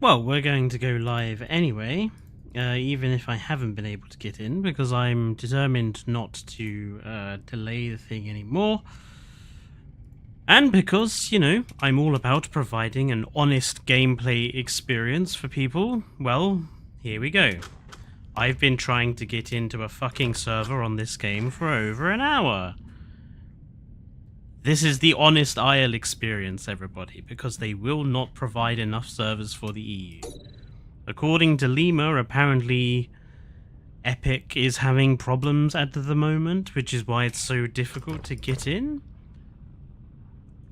Well, we're going to go live anyway, even if I haven't been able to get in, because I'm determined not to delay the thing anymore. And because, you know, I'm all about providing an honest gameplay experience for people, well, here we go. I've been trying to get into a fucking server on this game for over an hour. This is the honest IL experience, everybody, because they will not provide enough servers for the EU. According to Lima, apparently Epic is having problems at the moment, which is why it's so difficult to get in.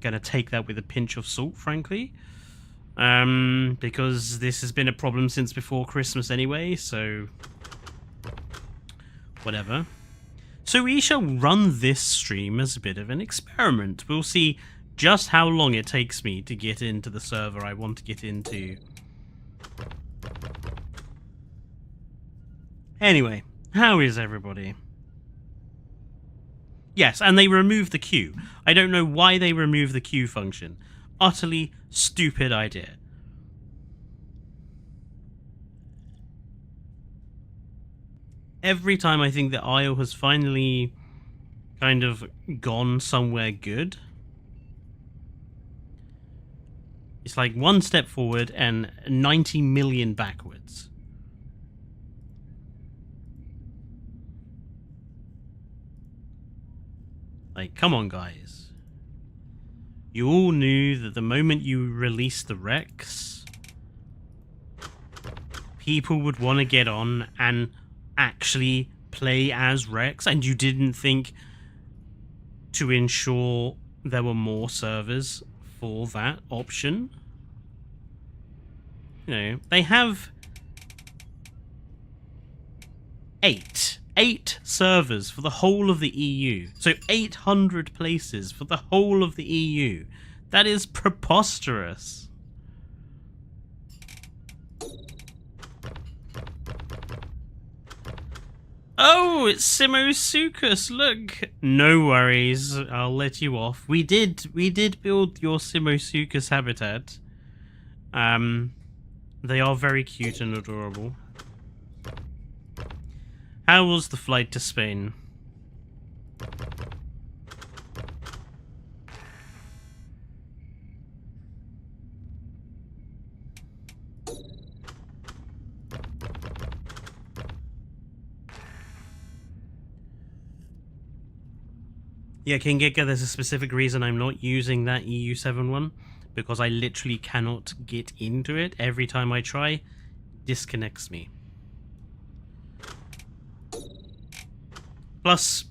Gonna take that with a pinch of salt, frankly. Because this has been a problem since before Christmas anyway, so whatever. So we shall run this stream as a bit of an experiment. We'll see just how long it takes me to get into the server I want to get into. Anyway, how is everybody? Yes, and they removed the queue. I don't know why they removed the queue function. Utterly stupid idea. Every time I think the aisle has finally kind of gone somewhere good, it's like one step forward and 90 million backwards. Like, come on, guys. You all knew that the moment you released the Rex, people would want to get on and actually play as Rex, and you didn't think to ensure there were more servers for that option. You know, they have eight servers for the whole of the EU. So 800 places for the whole of the EU. That is preposterous. Oh, it's Simosuchus, look. No worries, I'll let you off. We did build your Simosuchus habitat. They are very cute and adorable. How was the flight to Spain? Yeah, King Giga, there's a specific reason I'm not using that EU7 one, because I literally cannot get into it. Every time I try, disconnects me. Plus,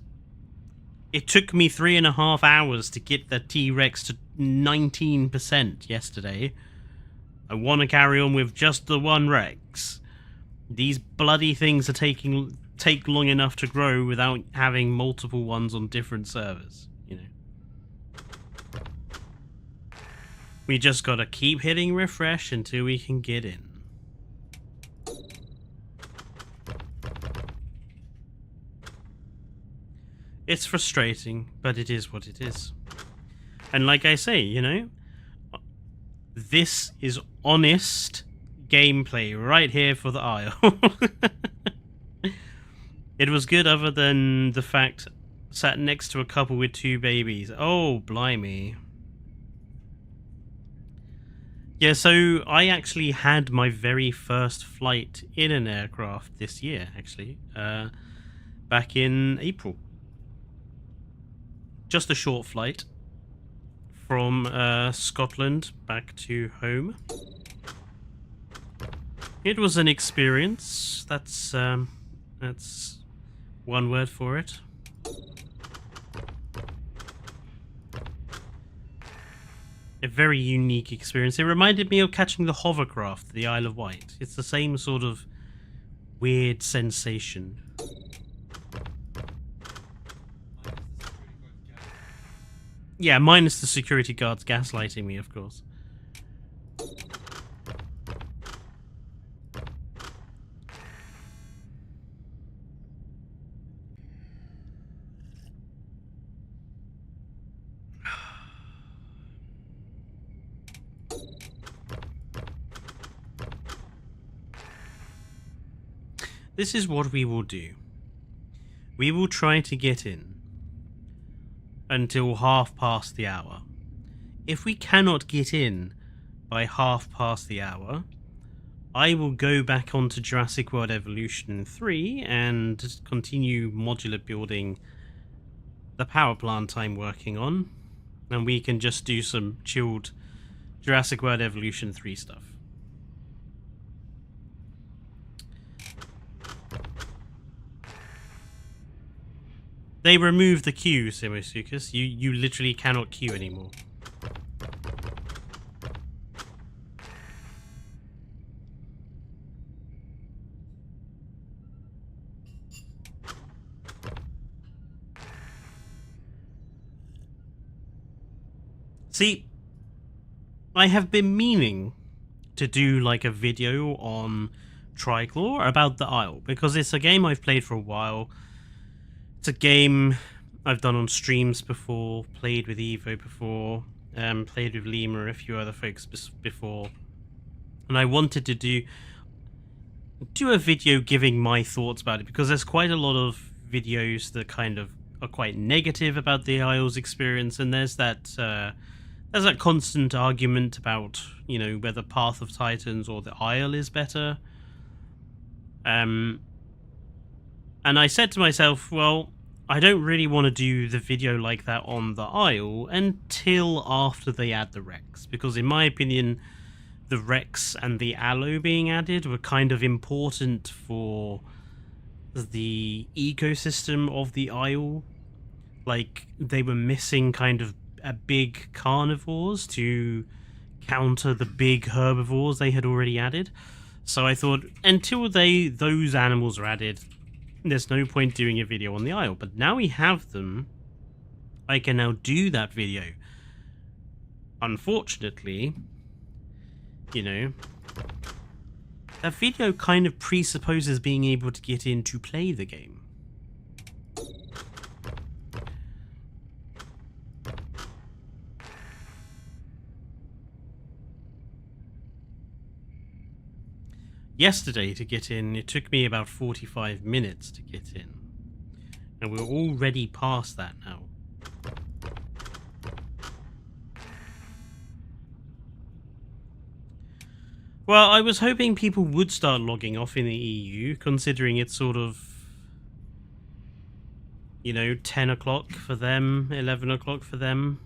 it took me 3.5 hours to get the T-Rex to 19% yesterday. I want to carry on with just the one Rex. These bloody things are take long enough to grow without having multiple ones on different servers, you know. We just gotta keep hitting refresh until we can get in. It's frustrating, but it is what it is. And like I say, you know, this is honest gameplay right here for the aisle. It was good other than the fact sat next to a couple with 2 babies. Oh, blimey. Yeah, so I actually had my very first flight in an aircraft this year, actually. Back in April. Just a short flight from Scotland back to home. It was an experience. That's one word for it. A very unique experience. It reminded me of catching the hovercraft, the Isle of Wight. It's the same sort of weird sensation. Yeah, minus the security guards gaslighting me, of course. This is what we will do. We will try to get in until hour. If we cannot get in by hour, I will go back onto Jurassic World Evolution 3 and continue modular building the power plant I'm working on, and we can just do some chilled Jurassic World Evolution 3 stuff. They removed the queue, Simosukas. You literally cannot queue anymore. See, I have been meaning to do like a video on Trichlor about the Isle, because it's a game I've played for a while. It's a game I've done on streams before, played with Evo before, played with Lima and a few other folks before, and I wanted to do a video giving my thoughts about it, because there's quite a lot of videos that kind of are quite negative about the Isle's experience, and there's that constant argument about, you know, whether Path of Titans or the Isle is better. And I said to myself, well, I don't really want to do the video like that on the Isle until after they add the Rex, because in my opinion, the Rex and the Allo being added were kind of important for the ecosystem of the Isle. Like, they were missing kind of a big carnivores to counter the big herbivores they had already added. So I thought, until those animals are added, there's no point doing a video on the Isle. But now we have them, I can now do that video. Unfortunately, you know, that video kind of presupposes being able to get in to play the game. Yesterday, to get in, it took me about 45 minutes to get in. And we're already past that now. Well, I was hoping people would start logging off in the EU, considering it's sort of, you know, 10 o'clock for them, 11 o'clock for them.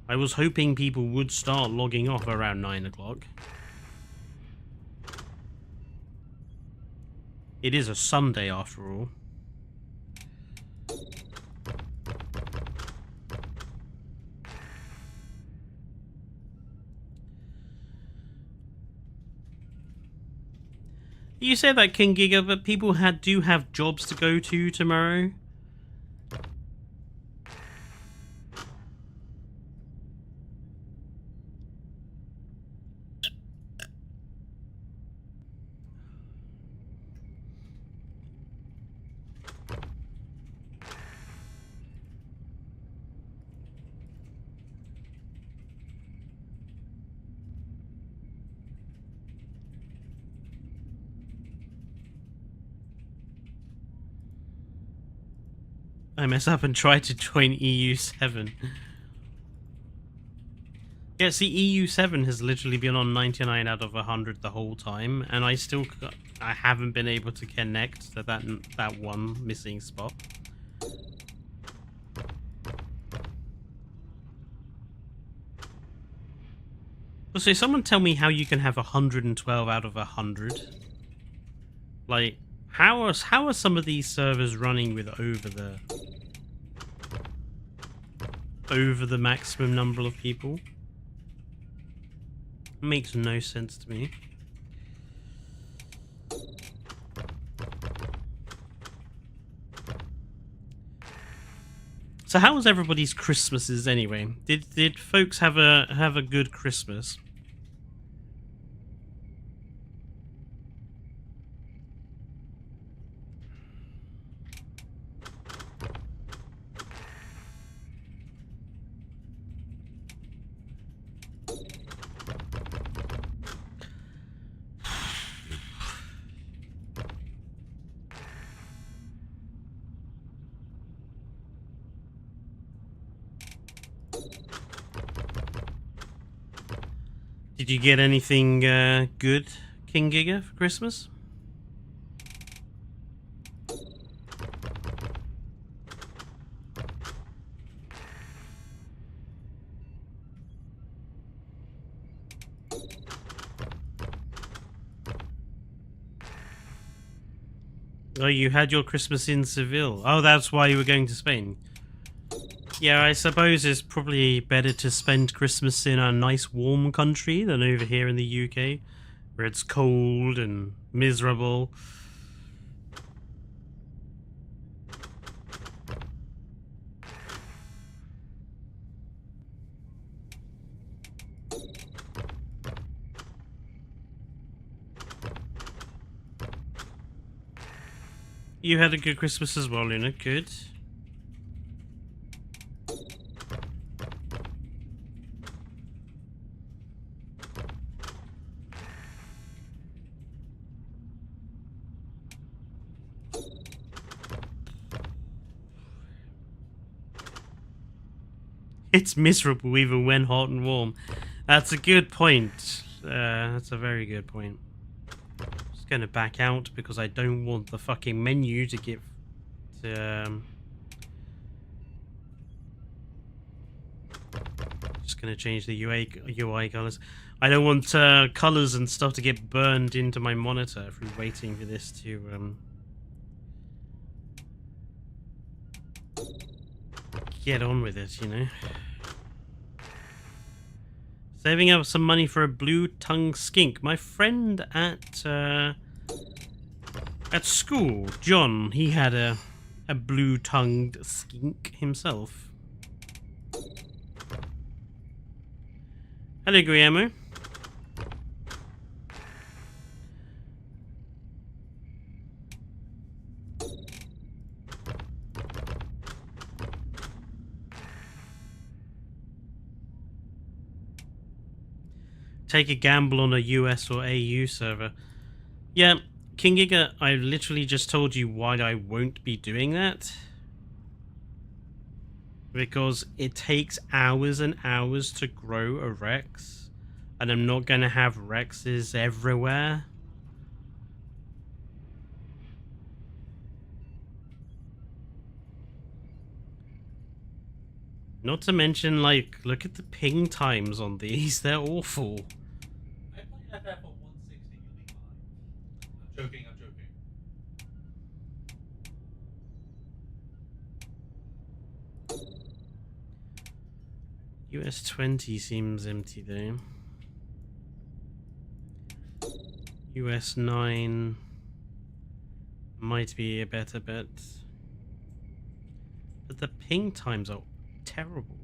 I was hoping people would start logging off around 9 o'clock. It is a Sunday after all. You say that, King Giga, but people do have jobs to go to tomorrow. I mess up and try to join EU7. Yeah, see, EU7 has literally been on 99 out of 100 the whole time, and I haven't been able to connect to that one missing spot. So someone tell me how you can have 112 out of 100. Like, how are some of these servers running with over the maximum number of people? Makes no sense to me. So how was everybody's Christmases anyway? Did folks have a good Christmas? Did you get anything good, King Giga, for Christmas? Oh, you had your Christmas in Seville. Oh, that's why you were going to Spain. Yeah, I suppose it's probably better to spend Christmas in a nice warm country than over here in the UK, where it's cold and miserable. You had a good Christmas as well, Luna. Good. It's miserable even when hot and warm. That's a good point. That's a very good point. Just gonna back out because I don't want the fucking menu to get just gonna change the UI colors. I don't want colors and stuff to get burned into my monitor through waiting for this to get on with it, you know. Saving up some money for a blue-tongued skink. My friend at school, John, he had a blue-tongued skink himself. Hello, Guillermo. Take a gamble on a US or AU server. Yeah, King Giga, I literally just told you why I won't be doing that. Because it takes hours and hours to grow a Rex. And I'm not going to have Rexes everywhere. Not to mention, like, look at the ping times on these. They're awful. I play FF on 160, you'll be fine. I'm joking, I'm joking. US 20 seems empty though. US 9 might be a better bet. But the ping times are terrible.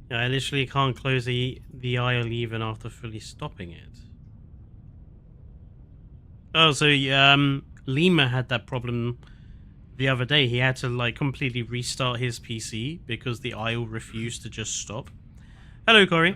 Yeah, I literally can't close the aisle even after fully stopping it. Oh, so Lima had that problem the other day. He had to like completely restart his PC because the aisle refused to just stop. Hello, Corey.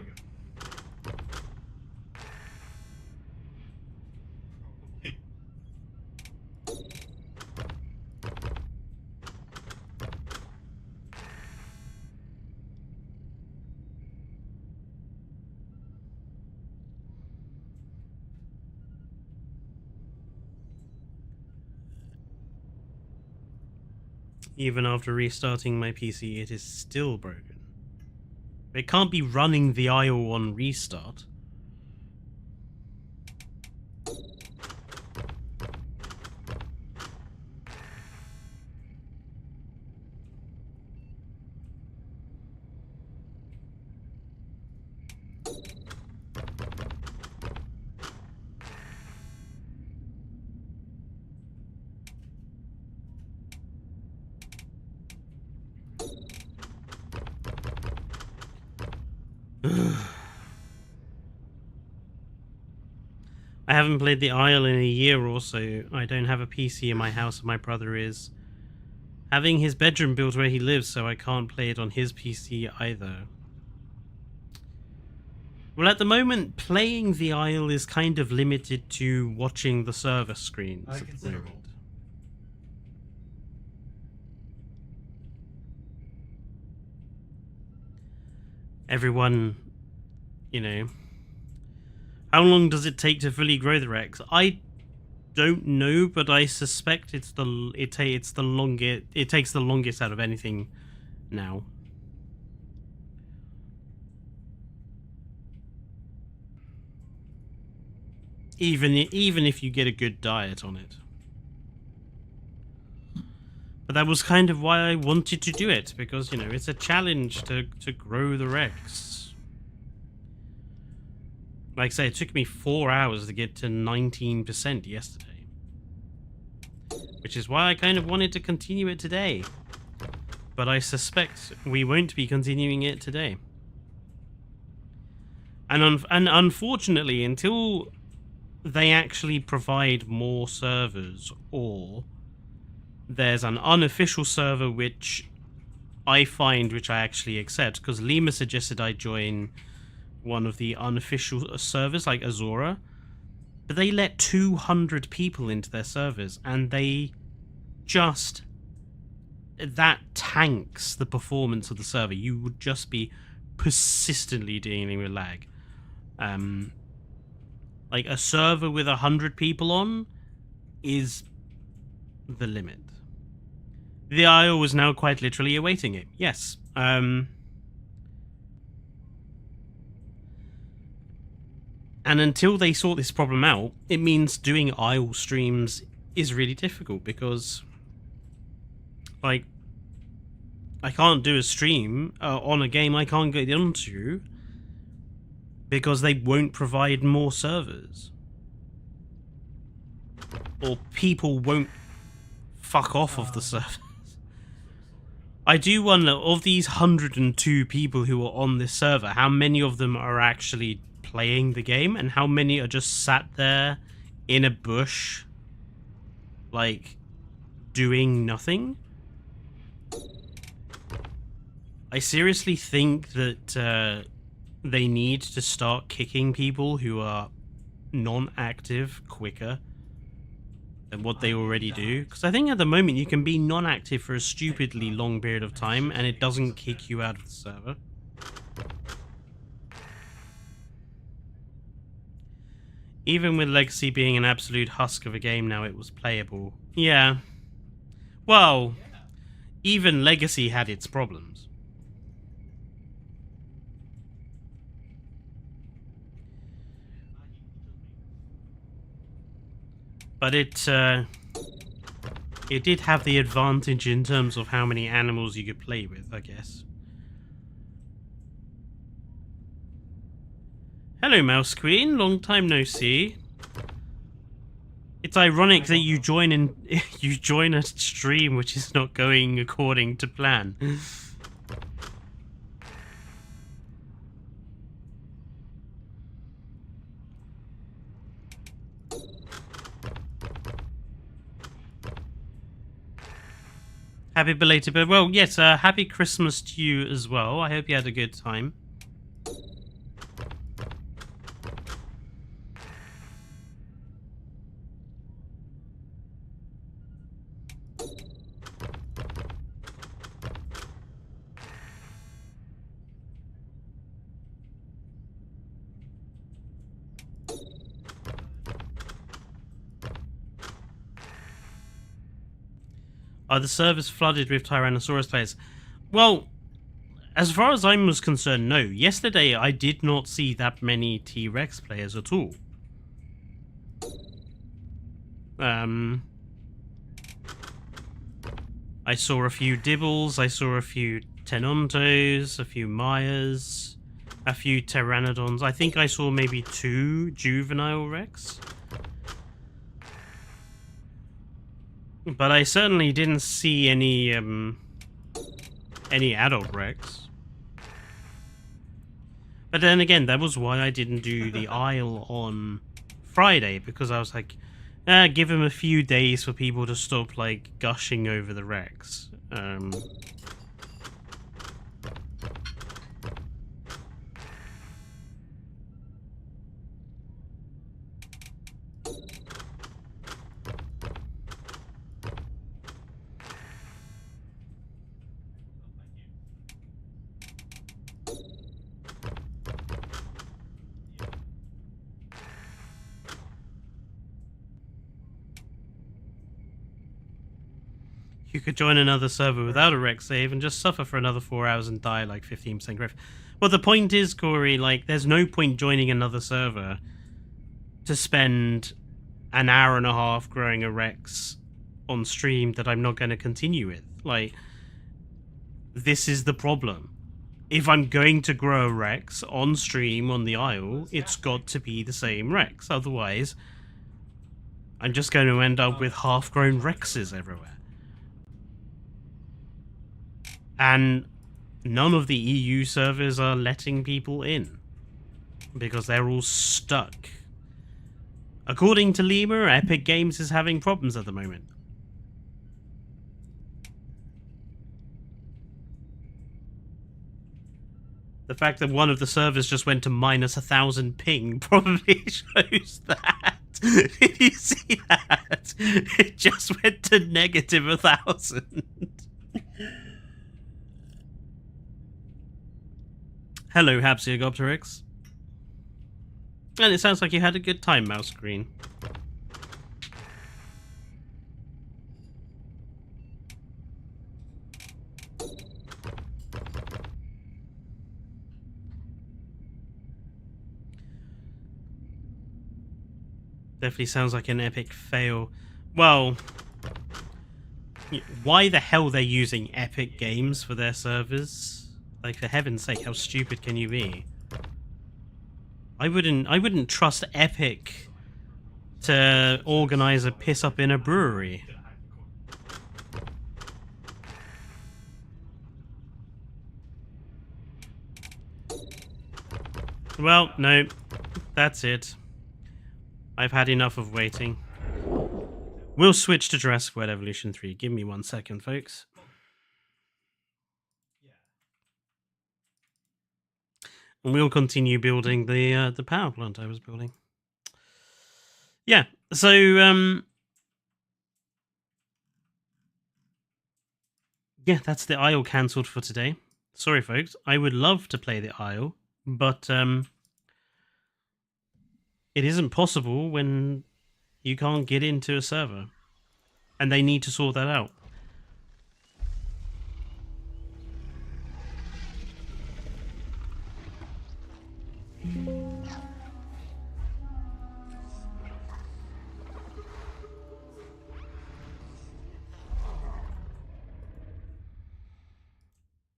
Even after restarting my PC, it is still broken. It can't be running the aisle on restart. I haven't played the Isle in a year or so. I don't have a PC in my house, and my brother is having his bedroom built where he lives, so I can't play it on his PC either. Well, at the moment, playing the Isle is kind of limited to watching the server screens. I at the consider moment. Everyone, you know, how long does it take to fully grow the Rex? I don't know, but I suspect it's it takes the longest out of anything now. Even if you get a good diet on it. But that was kind of why I wanted to do it, because, you know, it's a challenge to grow the Rex. Like I say, it took me 4 hours to get to 19% yesterday. Which is why I kind of wanted to continue it today. But I suspect we won't be continuing it today. And unfortunately, until they actually provide more servers, or there's an unofficial server which I actually accept, because Lima suggested I join one of the unofficial servers like Azora, but they let 200 people into their servers, and that tanks the performance of the server. You would just be persistently dealing with lag. Like a server with 100 people on is the limit. The IO is now quite literally awaiting it. Yes. And until they sort this problem out, it means doing IO streams is really difficult, because, like, I can't do a stream on a game I can't get onto because they won't provide more servers. Or people won't fuck off of the servers. I do wonder, of these 102 people who are on this server, how many of them are actually playing the game, and how many are just sat there in a bush, like, doing nothing? I seriously think that they need to start kicking people who are non-active quicker than what they already do. Because I think at the moment you can be non-active for a stupidly long period of time and it doesn't kick you out of the server. Even with Legacy being an absolute husk of a game now, it was playable. Yeah. Well, even Legacy had its problems. But it did have the advantage in terms of how many animals you could play with, I guess. Hello, Mouse Queen. Long time no see. It's ironic that you join a stream which is not going according to plan. Happy belated birthday. Well, yes, happy Christmas to you as well. I hope you had a good time. Are the servers flooded with Tyrannosaurus players? Well, as far as I was concerned, no. Yesterday, I did not see that many T-Rex players at all. I saw a few Dibbles, I saw a few Tenontos, a few Myers, a few Pteranodons. I think I saw maybe 2 juvenile Rex. But I certainly didn't see any adult Rex. But then again, that was why I didn't do the Isle on Friday, because I was like, give him a few days for people to stop, like, gushing over the Rex. You could join another server without a rec save and just suffer for another 4 hours and die like 15% growth. Well, the point is, Corey, like, there's no point joining another server to spend an hour and a half growing a Rex on stream that I'm not going to continue with. Like, this is the problem. If I'm going to grow a Rex on stream on the Isle, it's got to be the same Rex. Otherwise, I'm just going to end up with half-grown Rexes everywhere. And none of the EU servers are letting people in because they're all stuck. According to Lemur, Epic Games is having problems at the moment. The fact that one of the servers just went to -1,000 ping probably shows that. Did you see that? It just went to -1,000. Hello, Habsiogopteryx. And it sounds like you had a good time, Mouse Green. Definitely sounds like an epic fail. Well, why the hell they're using Epic Games for their servers? Like, for heaven's sake, how stupid can you be? I wouldn't trust Epic to organize a piss up in a brewery. Well, no, that's it. I've had enough of waiting. We'll switch to Jurassic World Evolution 3. Give me 1 second, folks. And we'll continue building the power plant I was building. Yeah, so yeah, that's the Isle cancelled for today. Sorry, folks. I would love to play the Isle, but it isn't possible when you can't get into a server, and they need to sort that out.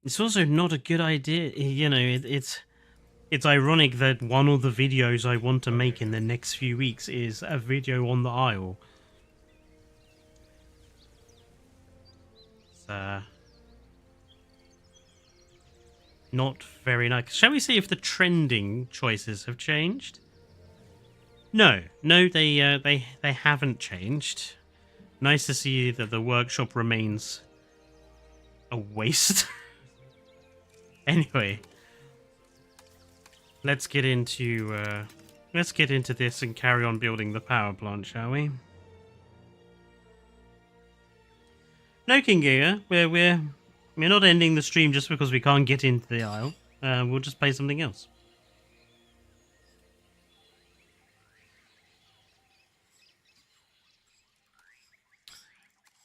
It's also not a good idea, you know, it's ironic that one of the videos I want to make in the next few weeks is a video on the Isle. It's not very nice. Shall we see if the trending choices have changed? No, they haven't changed. Nice to see that the workshop remains a waste. Anyway, let's get into this and carry on building the power plant, shall we? No, King Giga, we're not ending the stream just because we can't get into the Isle. We'll just play something else.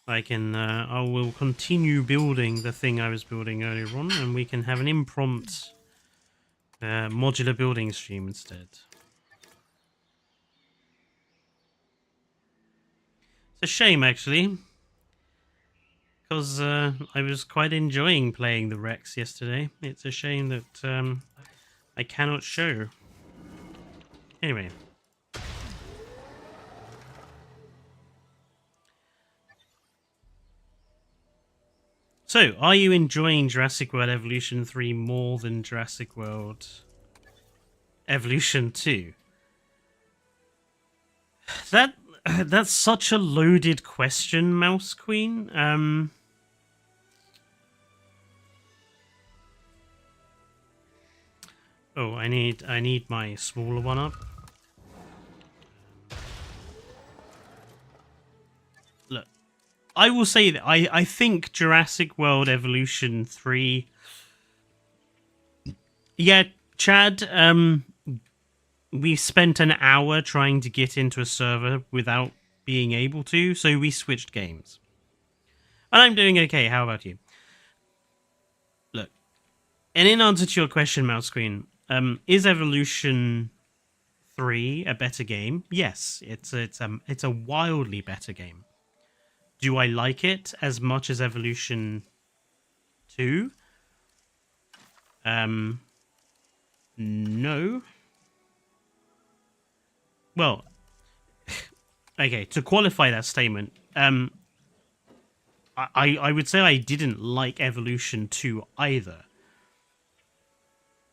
I will continue building the thing I was building earlier on, and we can have an impromptu modular building stream instead. It's a shame, actually, because I was quite enjoying playing the Rex yesterday. It's a shame that I cannot show. Anyway. So, are you enjoying Jurassic World Evolution 3 more than Jurassic World Evolution 2? That's such a loaded question, Mouse Queen. Oh, I need my smaller one up. Look, I will say that I think Jurassic World Evolution 3. Yeah, Chad, we spent an hour trying to get into a server without being able to, so we switched games. And I'm doing okay. How about you? Look, and in answer to your question, Mouse Screen, is Evolution 3 a better game? Yes, it's a wildly better game. Do I like it as much as Evolution 2? No. Well, okay, to qualify that statement, I would say I didn't like Evolution 2 either.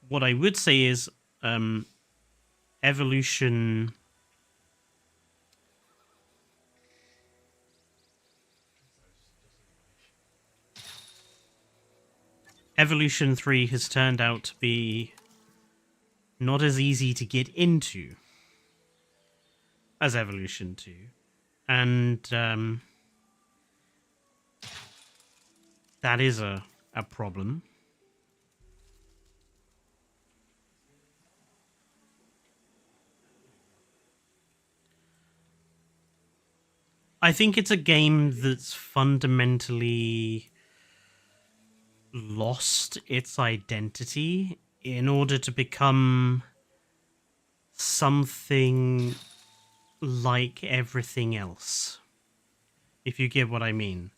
What I would say is Evolution Evolution 3 has turned out to be not as easy to get into as Evolution 2. And that is a problem. I think it's a game that's fundamentally lost its identity in order to become something like everything else, if you get what I mean.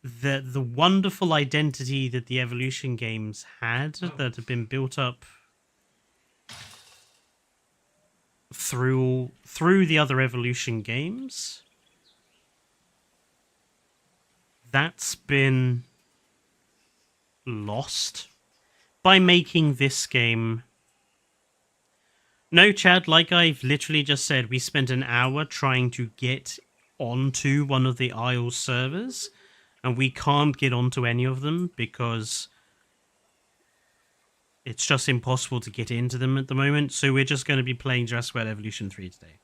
The wonderful identity that the Evolution games had, that had been built up through the other Evolution games, that's been lost by making this game. No, Chad, like I've literally just said, we spent an hour trying to get onto one of the Isles servers, and we can't get onto any of them because it's just impossible to get into them at the moment, so we're just going to be playing Jurassic World Evolution 3 today.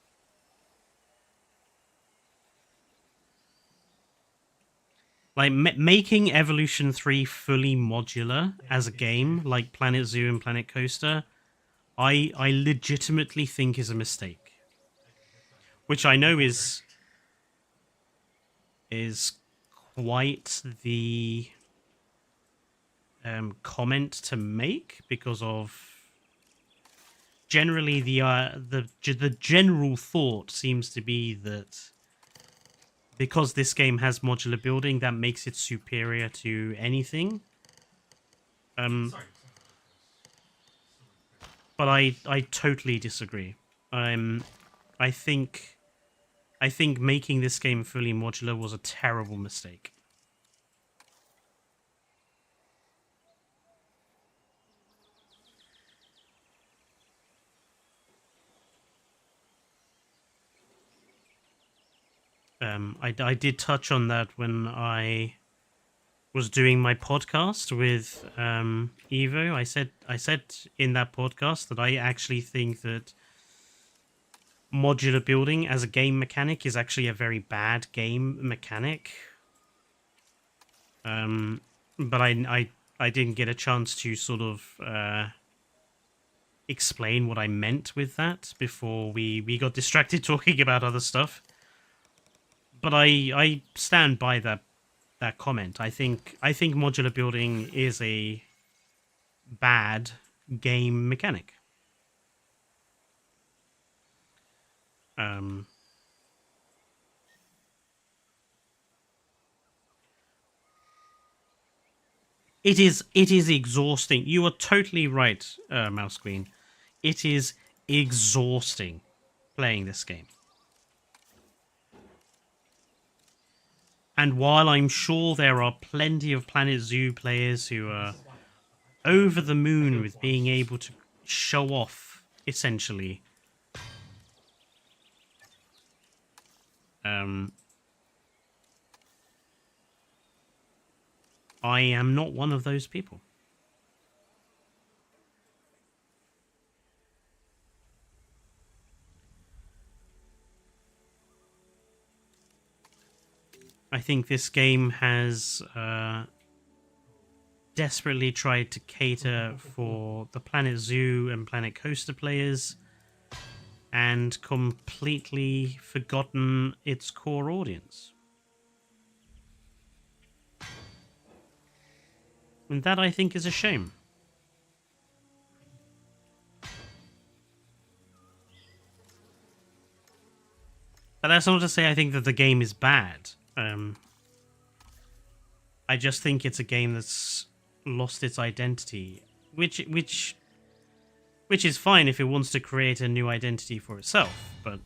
Like, making Evolution 3 fully modular as a game, like Planet Zoo and Planet Coaster, I legitimately think is a mistake. Which I know is quite the comment to make, because of generally the general thought seems to be that because this game has modular building, that makes it superior to anything. But I totally disagree. I think making this game fully modular was a terrible mistake. I did touch on that when I was doing my podcast with Evo. I said in that podcast that I actually think that modular building as a game mechanic is actually a very bad game mechanic. But I didn't get a chance to sort of explain what I meant with that before we got distracted talking about other stuff. But I stand by that comment. I think modular building is a bad game mechanic. It is exhausting. You are totally right, Mouse Queen. It is exhausting playing this game. And while I'm sure there are plenty of Planet Zoo players who are over the moon with being able to show off, essentially, I am not one of those people. I think this game has desperately tried to cater for the Planet Zoo and Planet Coaster players, and completely forgotten its core audience. And that, I think, is a shame. But that's not to say I think that the game is bad. I just think it's a game that's lost its identity, which is fine if it wants to create a new identity for itself, but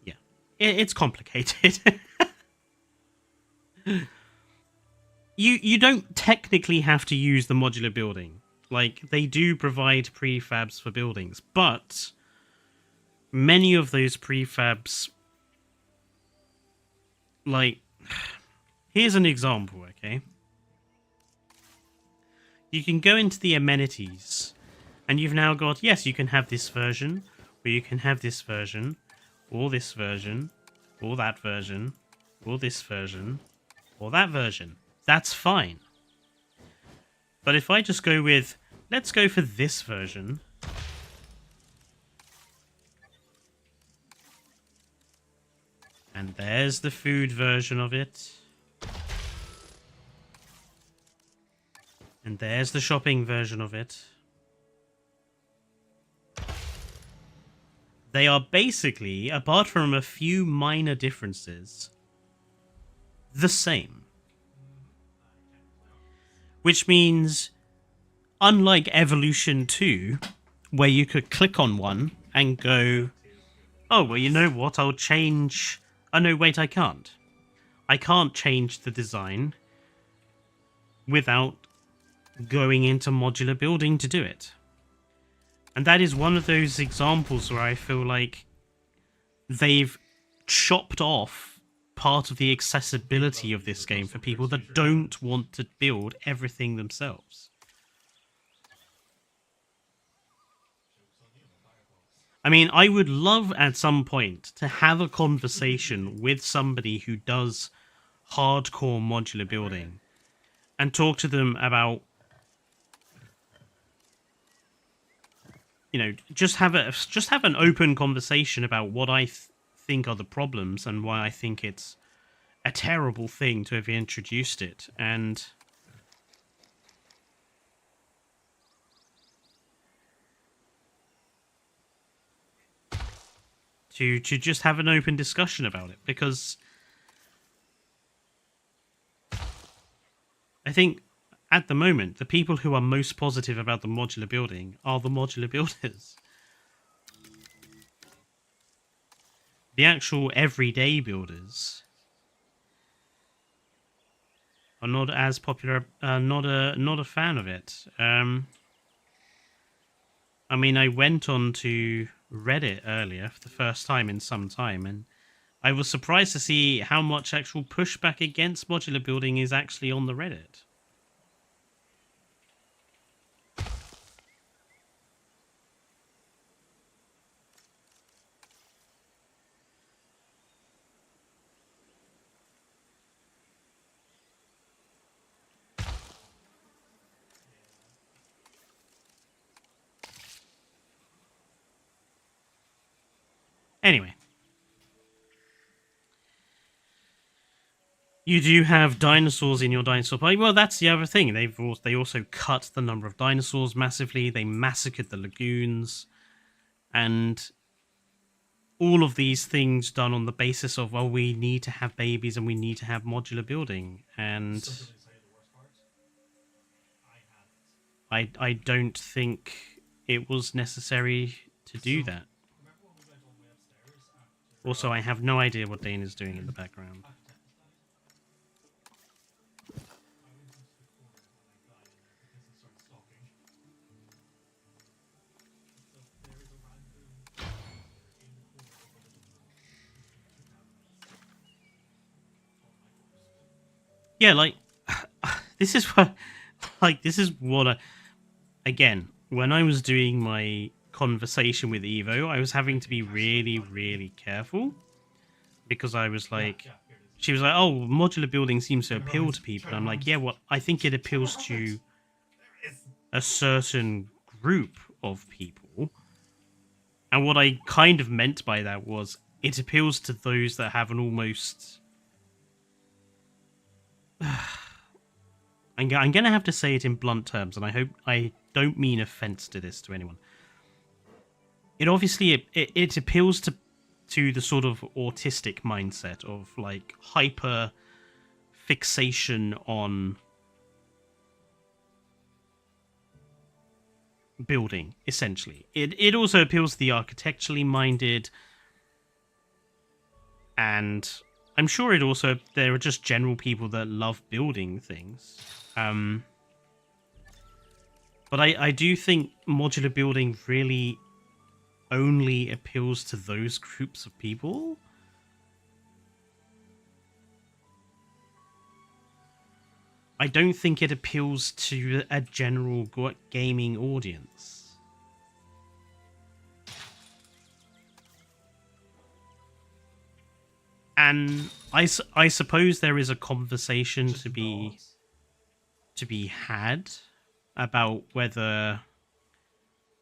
yeah, it's complicated. You don't technically have to use the modular building. Like, they do provide prefabs for buildings, but many of those prefabs, like, here's an example, okay? You can go into the amenities, and you've now got, yes, you can have this version, or you can have this version, or this version, or that version, or this version, or that version. That's fine. But if I just go with, let's go for this version, and there's the food version of it, and there's the shopping version of it. They are basically, apart from a few minor differences, the same. Which means, unlike Evolution 2, where you could click on one and go, oh, well, you know what, I'll change... Oh, no, wait, I can't. I can't change the design without going into modular building to do it. And that is one of those examples where I feel like they've chopped off part of the accessibility of this game for people that don't want to build everything themselves. I mean, I would love at some point to have a conversation with somebody who does hardcore modular building and talk to them about, you know, just have an open conversation about what I think are the problems and why I think it's a terrible thing to have introduced it, and to just have an open discussion about it, because I think at the moment the people who are most positive about the modular building are the modular builders. The actual everyday builders are not as popular. Not a fan of it. I mean, I went on to Reddit earlier for the first time in some time, and I was surprised to see how much actual pushback against modular building is actually on the Reddit. Anyway. You do have dinosaurs in your dinosaur party. Well, that's the other thing. They also cut the number of dinosaurs massively. They massacred the lagoons. And all of these things done on the basis of, well, we need to have babies and we need to have modular building. And I don't think it was necessary to do that. Also, I have no idea what Dane is doing in the background. Yeah, like, this is what I, again, when I was doing my conversation with Evo, I was having to be really, really careful, because I was like, she was like, oh, modular building seems to appeal to people. I'm like, yeah, well, I think it appeals to a certain group of people. And what I kind of meant by that was it appeals to those that have an almost... I'm going to have to say it in blunt terms, and I hope I don't mean offense to this to anyone. It obviously it appeals to the sort of autistic mindset of like hyper fixation on building, essentially. It also appeals to the architecturally minded, and I'm sure it also there are just general people that love building things. But I do think modular building really only appeals to those groups of people. I don't think it appeals to a general gaming audience. And I suppose there is a conversation to be had about whether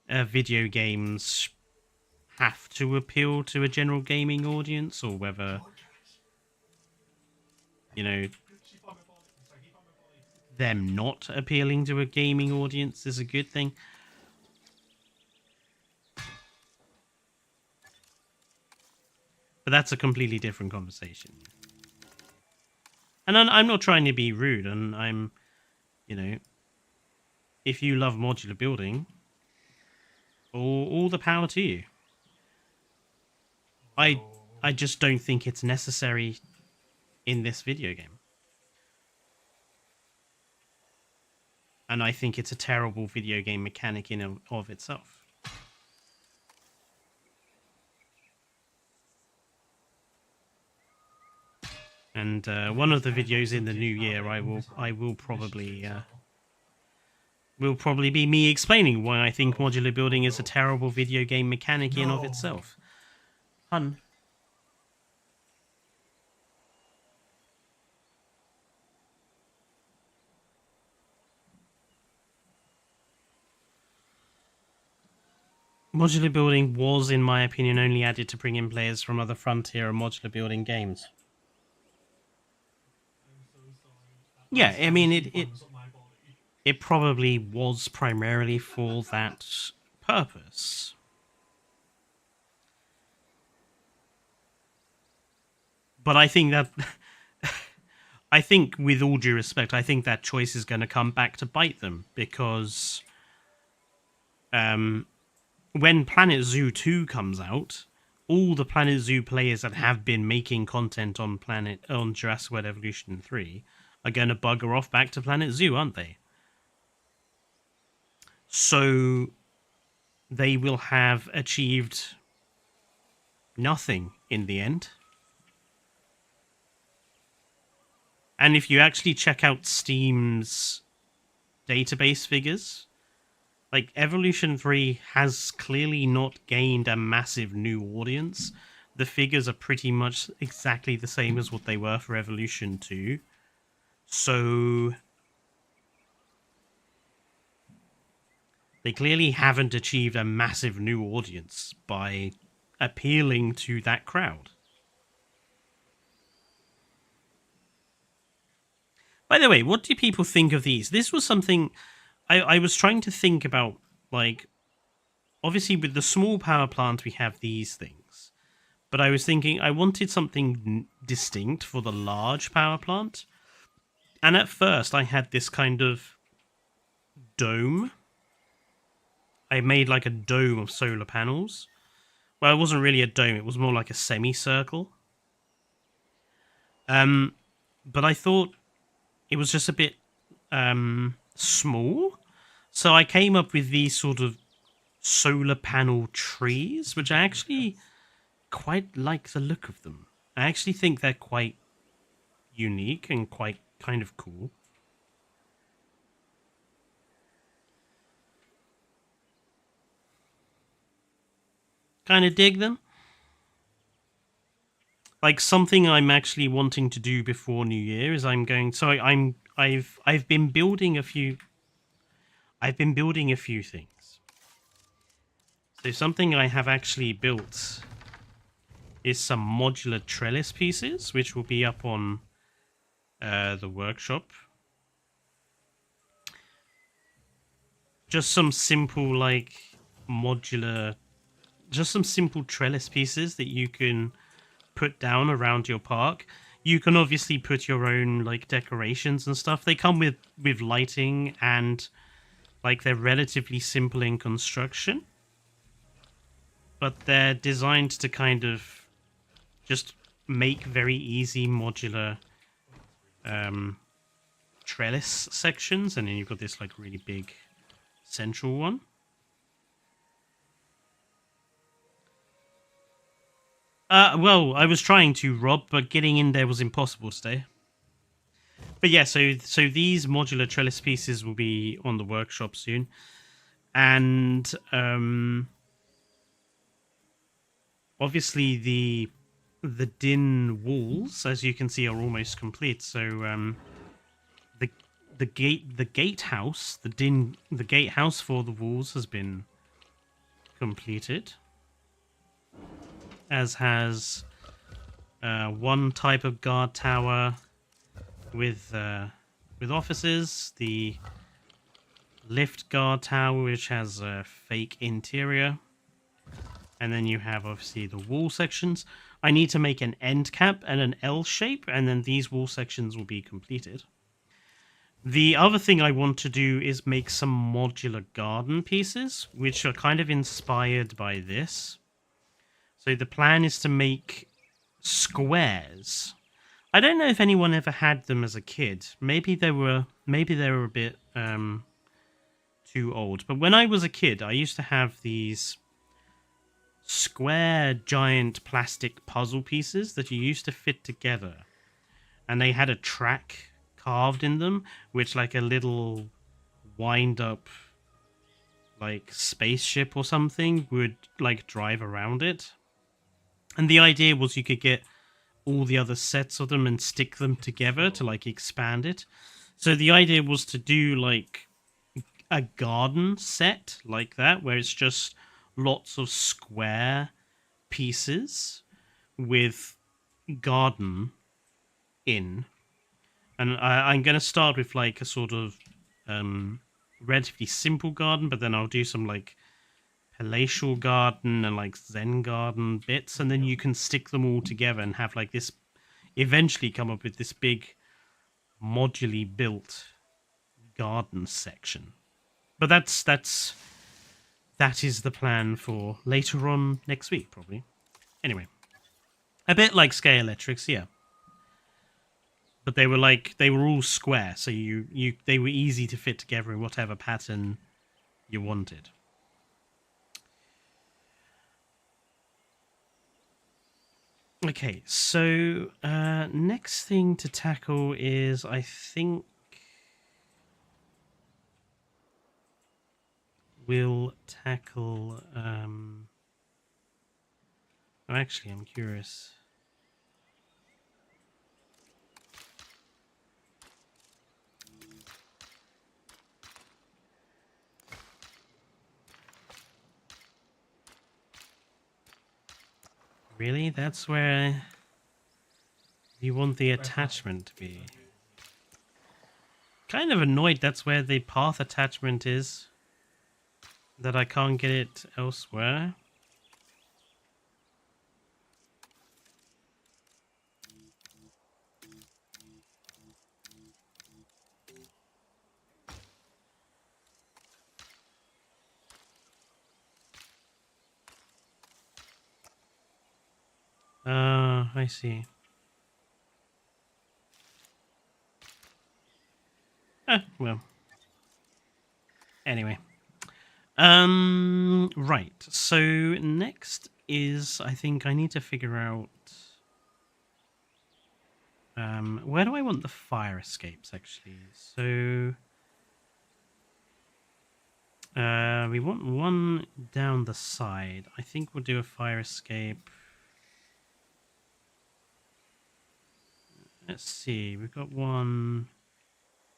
video games have to appeal to a general gaming audience, or whether, you know, them not appealing to a gaming audience is a good thing. But that's a completely different conversation. And I'm not trying to be rude, and I'm, you know, if you love modular building, all the power to you. I just don't think it's necessary in this video game. And I think it's a terrible video game mechanic in of itself. And one of the videos in the new year, I will probably be me explaining why I think modular building is a terrible video game mechanic in of itself. Hun. Modular building was, in my opinion, only added to bring in players from other Frontier and modular building games. Yeah, I mean, it probably was primarily for that purpose. But I think that... I think, with all due respect, I think that choice is going to come back to bite them, because... when Planet Zoo 2 comes out, all the Planet Zoo players that have been making content on Jurassic World Evolution 3 are going to bugger off back to Planet Zoo, aren't they? So they will have achieved nothing in the end. And if you actually check out Steam's database figures, like, Evolution 3 has clearly not gained a massive new audience. The figures are pretty much exactly the same as what they were for Evolution 2. So they clearly haven't achieved a massive new audience by appealing to that crowd. By the way, what do people think of these? This was something... I was trying to think about, like, obviously with the small power plant we have these things, but I was thinking I wanted something distinct for the large power plant, and at first I had this kind of dome. I made like a dome of solar panels. Well, it wasn't really a dome, it was more like a semicircle. But I thought it was just a bit small, so I came up with these sort of solar panel trees, which I actually quite like the look of them. I actually think they're quite unique and quite kind of cool. Kind of dig them. Like, something I'm actually wanting to do before New Year is I've been building a few I've been building a few things. So something I have actually built is some modular trellis pieces, which will be up on the workshop. Just some simple, like, modular... Just some simple trellis pieces that you can put down around your park. You can obviously put your own, like, decorations and stuff. They come with lighting and, like, they're relatively simple in construction. But they're designed to kind of just make very easy modular trellis sections. And then you've got this, like, really big central one. Well, I was trying to, Rob, but getting in there was impossible today. But yeah, so these modular trellis pieces will be on the workshop soon. And obviously the din walls, as you can see, are almost complete. So the gatehouse for the walls has been completed, as has one type of guard tower with offices, the lift guard tower, which has a fake interior, and then you have obviously the wall sections. I need to make an end cap and an L shape, and then these wall sections will be completed. The other thing I want to do is make some modular garden pieces, which are kind of inspired by this. So the plan is to make squares. I don't know if anyone ever had them as a kid. Maybe they were a bit too old. But when I was a kid, I used to have these square giant plastic puzzle pieces that you used to fit together. And they had a track carved in them, which like a little wind up like spaceship or something would like drive around it. And the idea was you could get all the other sets of them and stick them together to like expand it. So the idea was to do like a garden set like that, where it's just lots of square pieces with garden in. And I'm going to start with like a sort of relatively simple garden, but then I'll do some like palatial garden and like Zen garden bits, and then you can stick them all together and have like this, eventually come up with this big modularly built garden section. But that is the plan for later on next week, probably. Anyway, a bit like Scale Electrics, yeah. But they were all square, so they were easy to fit together in whatever pattern you wanted. Okay, so next thing to tackle is, I think we'll tackle... Oh, actually, I'm curious. Really? That's where you want the attachment to be? Kind of annoyed that's where the path attachment is. That I can't get it elsewhere. I see. Well. Anyway. Right. So next is, I think I need to figure out where do I want the fire escapes actually? So we want one down the side. I think we'll do a fire escape. Let's see, we've got one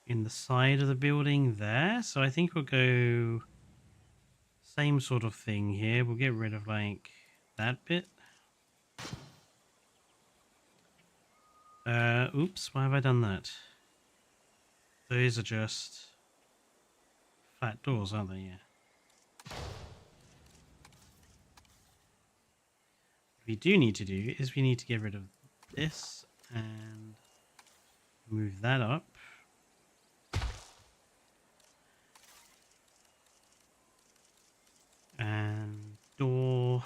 in the side of the building there. So I think we'll go same sort of thing here. We'll get rid of like that bit. Oops, why have I done that? Those are just flat doors, aren't they? Yeah. What we do need to do is we need to get rid of this and move that up. And door.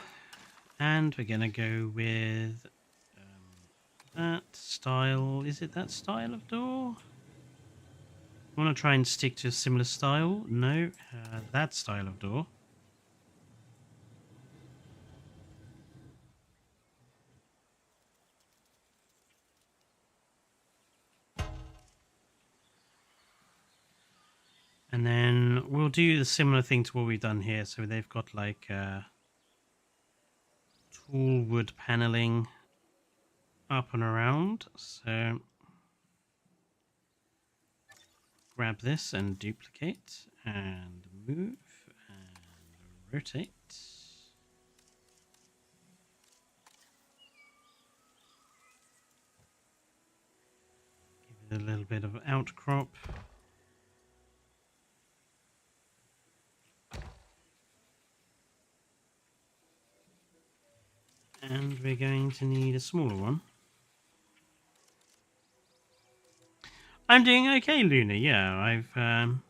And we're going to go with that style. Is it that style of door? I want to try and stick to a similar style. No, that style of door. And then we'll do the similar thing to what we've done here. So they've got like tool wood paneling up and around. So grab this and duplicate and move and rotate. Give it a little bit of outcrop. And we're going to need a smaller one. I'm doing okay, Luna. Yeah, I've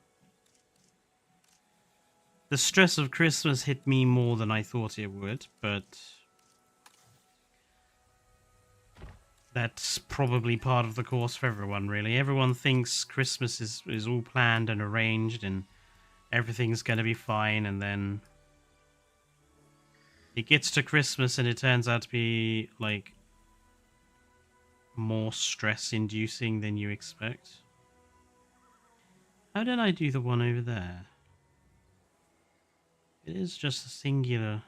the stress of Christmas hit me more than I thought it would, but that's probably part of the course for everyone, really. Everyone thinks Christmas is all planned and arranged and everything's going to be fine, and then it gets to Christmas and it turns out to be, like, more stress-inducing than you expect. How did I do the one over there? It is just a singular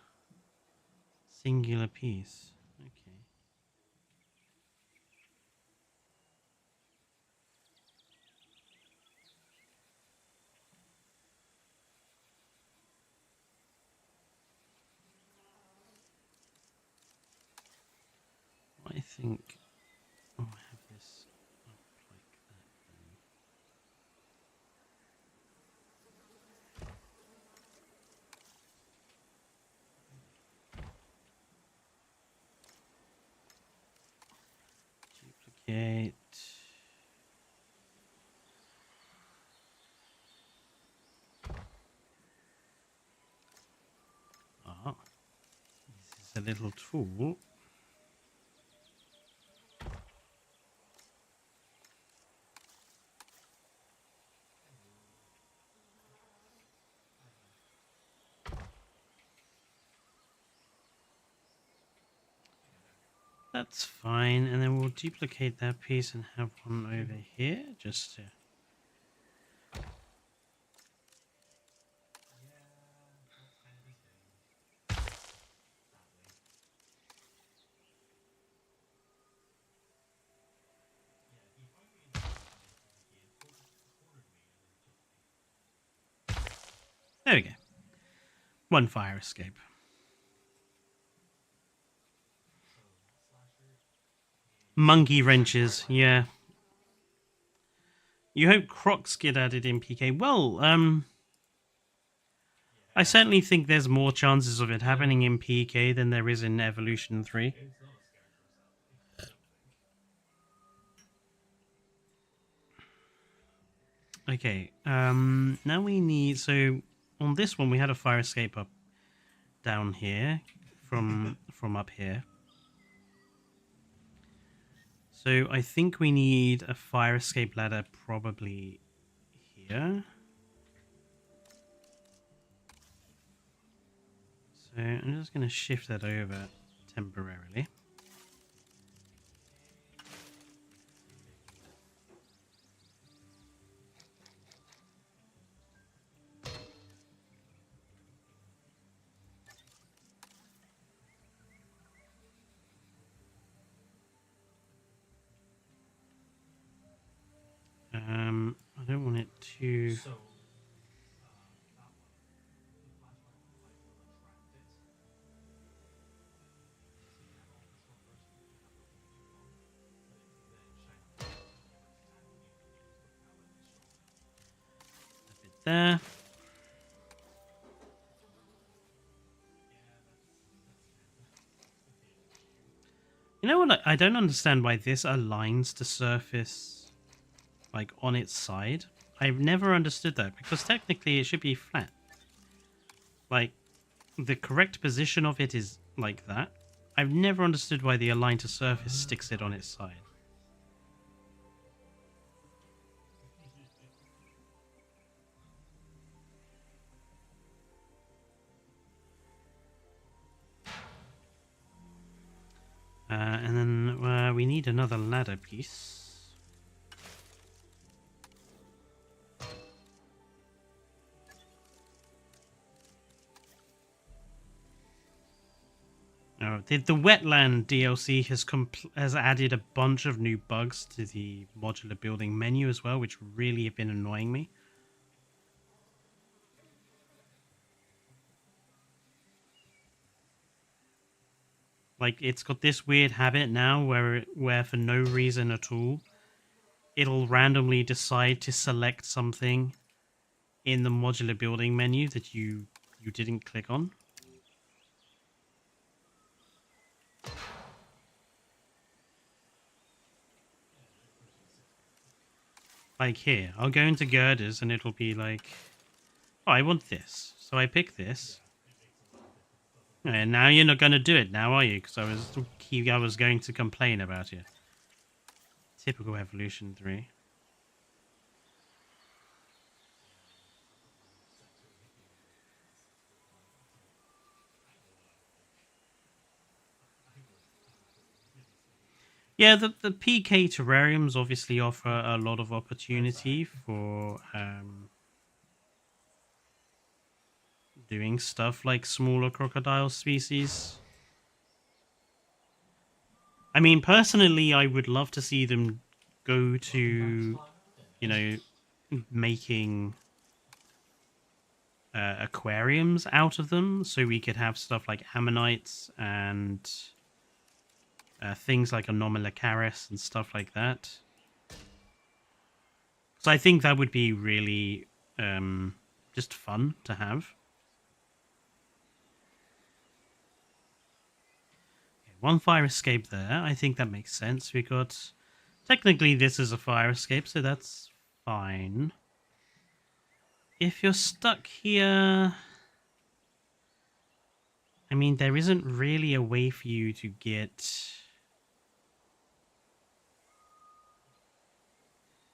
piece. Okay. I think I'll have this up like that then. Duplicate. Ah, this is a little tool. That's fine, and then we'll duplicate that piece and have one over here, just to... There we go. One fire escape. Monkey wrenches, yeah. You hope crocs get added in PK. Well, I certainly think there's more chances of it happening in PK than there is in Evolution 3. Okay, now we need... So, on this one, we had a fire escape up down here from up here. So I think we need a fire escape ladder probably here. So I'm just going to shift that over temporarily. I don't want to... So, that one, the flashlight light will attract it. So you have all this one first, you have the heat on, but it can then shine on the light and you can use the power to destroy it. a bit there. You know what? I don't understand why this aligns the surface like on its side. I've never understood that because technically it should be flat. Like the correct position of it is like that. I've never understood why the align to surface sticks it on its side. And then we need another ladder piece. Oh, the wetland DLC has added a bunch of new bugs to the modular building menu as well, which really have been annoying me. Like, it's got this weird habit now where for no reason at all, it'll randomly decide to select something in the modular building menu that you didn't click on. Like here, I'll go into girders and it'll be like, oh, I want this. So I pick this. And now you're not going to do it now, are you? Because I was going to complain about it. Typical Evolution 3. Yeah, the PK terrariums obviously offer a lot of opportunity for doing stuff like smaller crocodile species. I mean, personally, I would love to see them go to, you know, making aquariums out of them, so we could have stuff like ammonites and things like Anomalocaris and stuff like that. So I think that would be really just fun to have. Okay, one fire escape there. I think that makes sense. We got... Technically, this is a fire escape, so that's fine. If you're stuck here... I mean, there isn't really a way for you to get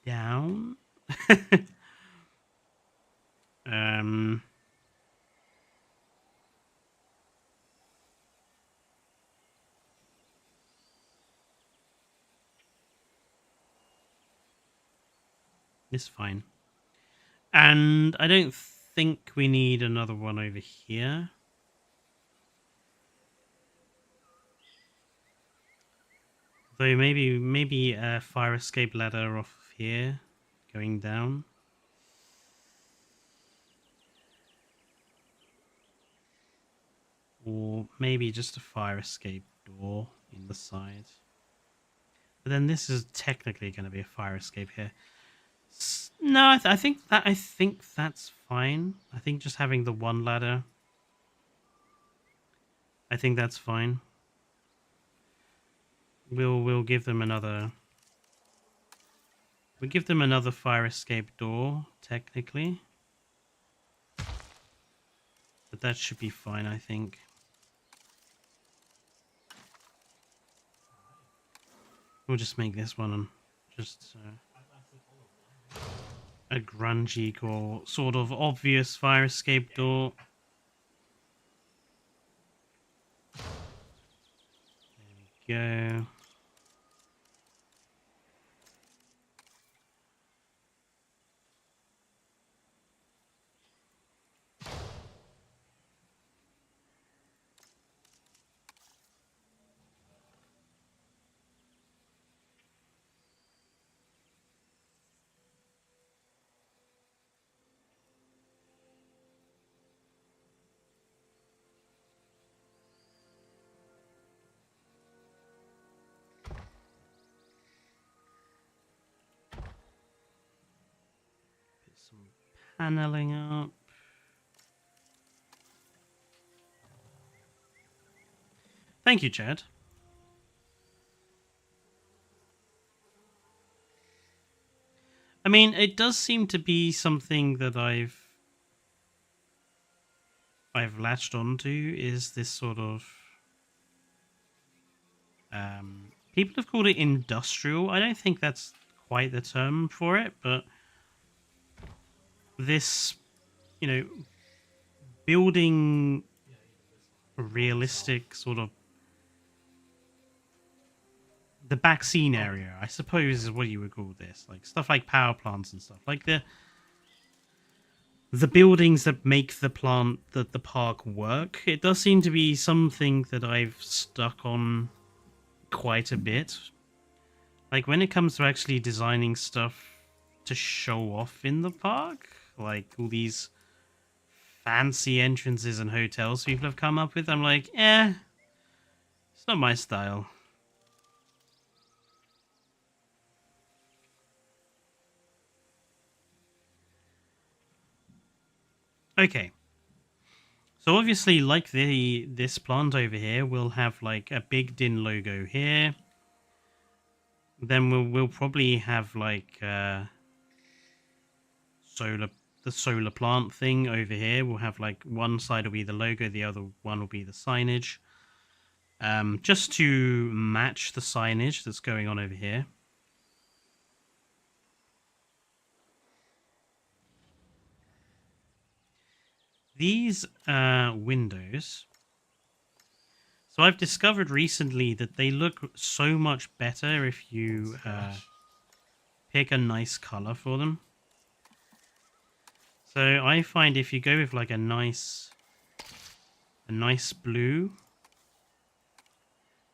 down. um... It's fine. And I don't think we need another one over here. Though maybe a fire escape ladder off here, going down. Or maybe just a fire escape door in the side. But then this is technically going to be a fire escape here. No, I think that's fine. I think just having the one ladder, I think that's fine. We'll give them another. We'll give them another fire escape door, technically. But that should be fine, I think. We'll just make this one just a grungy or sort of obvious fire escape door. There we go. some paneling up. Thank you, Chad. I mean, it does seem to be something that I've latched onto, is this sort of people have called it industrial. I don't think that's quite the term for it, but this, you know, building a realistic sort of the back scene area, I suppose, is what you would call this. Like stuff like power plants and stuff. Like the buildings that make the park work. It does seem to be something that I've stuck on quite a bit. Like when it comes to actually designing stuff to show off in the park, like all these fancy entrances and hotels people have come up with, I'm like, it's not my style. Okay. So obviously, like this plant over here, we'll have like a big DIN logo here. Then we'll probably have like the solar plant thing over here. We'll have like one side will be the logo, the other one will be the signage. Just to match the signage that's going on over here. These windows, so I've discovered recently that they look so much better if you pick a nice color for them. So I find if you go with like a nice blue,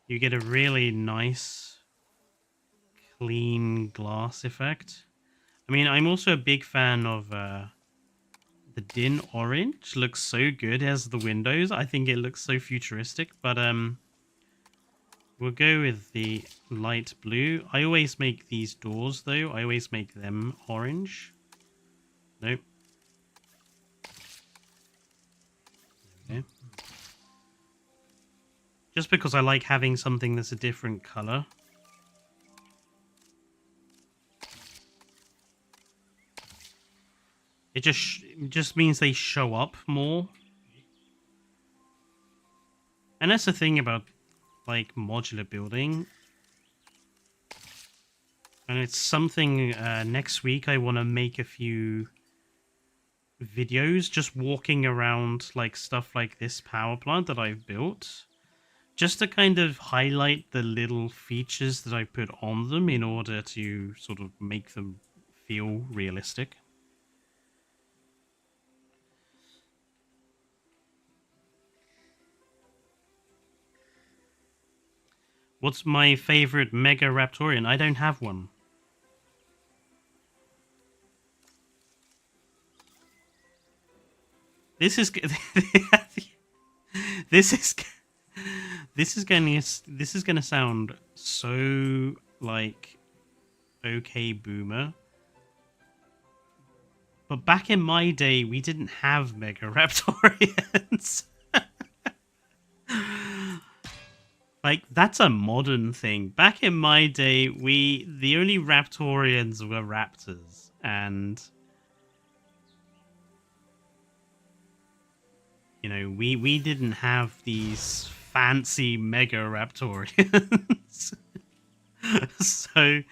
you get a really nice clean glass effect. I mean, I'm also a big fan of the DIN orange. Looks so good as the windows. I think it looks so futuristic, but we'll go with the light blue. I always make these doors though. I always make them orange. Nope. Okay. Just because I like having something that's a different color. It just means they show up more. And that's the thing about like modular building. And it's something next week I want to make a few videos just walking around like stuff like this power plant that I've built. Just to kind of highlight the little features that I put on them in order to sort of make them feel realistic. What's my favorite Mega Raptorian? I don't have one. This is this is going to sound so like okay boomer. But back in my day, we didn't have Mega Raptorians. Like, that's a modern thing. Back in my day, the only Raptorians were raptors, and you know, we didn't have these fancy Mega Raptorians. So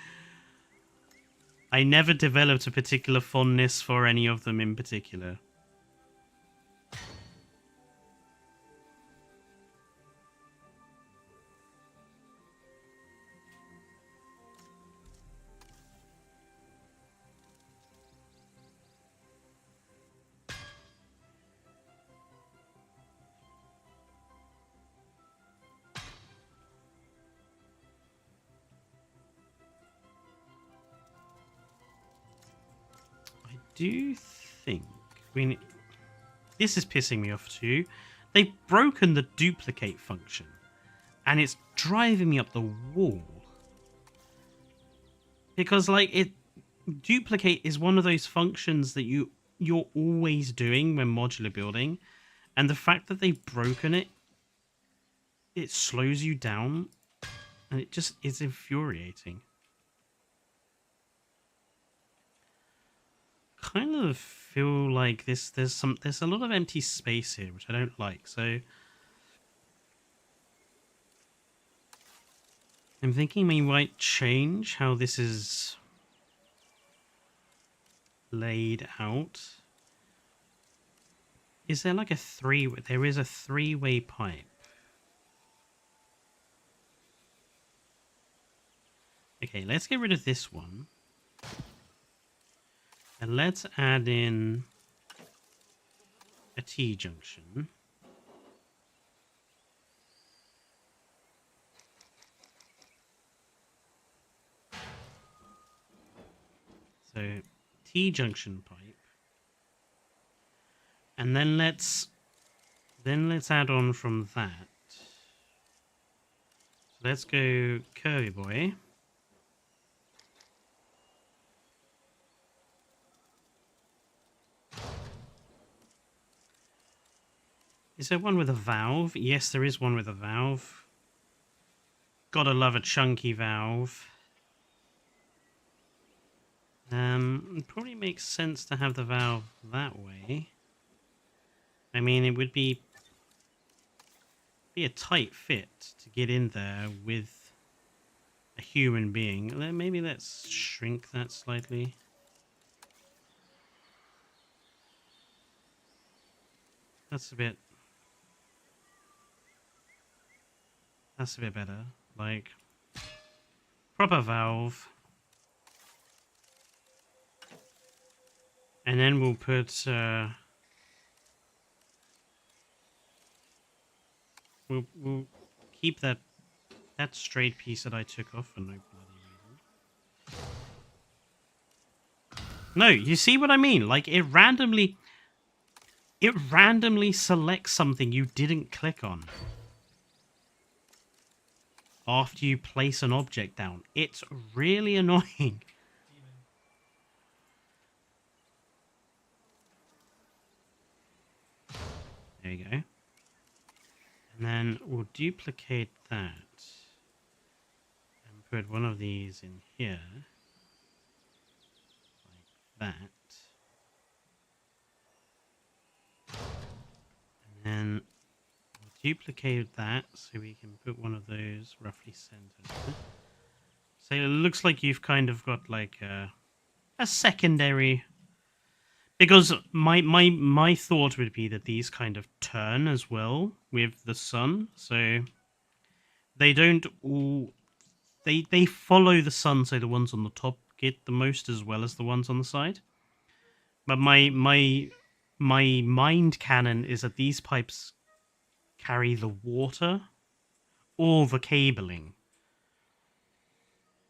I never developed a particular fondness for any of them in particular. Do think, I mean, this is pissing me off too. They've broken the duplicate function, and it's driving me up the wall. Because, like, duplicate is one of those functions that you're always doing when modular building, and the fact that they've broken it, it slows you down, and it just is infuriating. Kind of feel like there's a lot of empty space here, which I don't like. So I'm thinking we might change how this is laid out. Is there like a there is a three-way pipe. Okay, let's get rid of this one. And let's add in a T-junction. So, T-junction pipe. And then let's add on from that. So let's go curvy boy. Is there one with a valve? Yes, there is one with a valve. Gotta love a chunky valve. It probably makes sense to have the valve that way. I mean, it would be a tight fit to get in there with a human being. Maybe let's shrink that slightly. That's a bit better. Like, proper valve. And then we'll put we'll keep that straight piece that I took off for no bloody reason. No, you see what I mean? Like, it randomly selects something you didn't click on after you place an object down. It's really annoying. There you go. And then we'll duplicate that and put one of these in here, like that. And then we'll duplicate that so we can put one of those roughly centered. So it looks like you've kind of got like a secondary. Because my thought would be that these kind of turn as well with the sun, so they don't all they follow the sun, so the ones on the top get the most as well as the ones on the side. But my mind canon is that these pipes carry the water, or the cabling,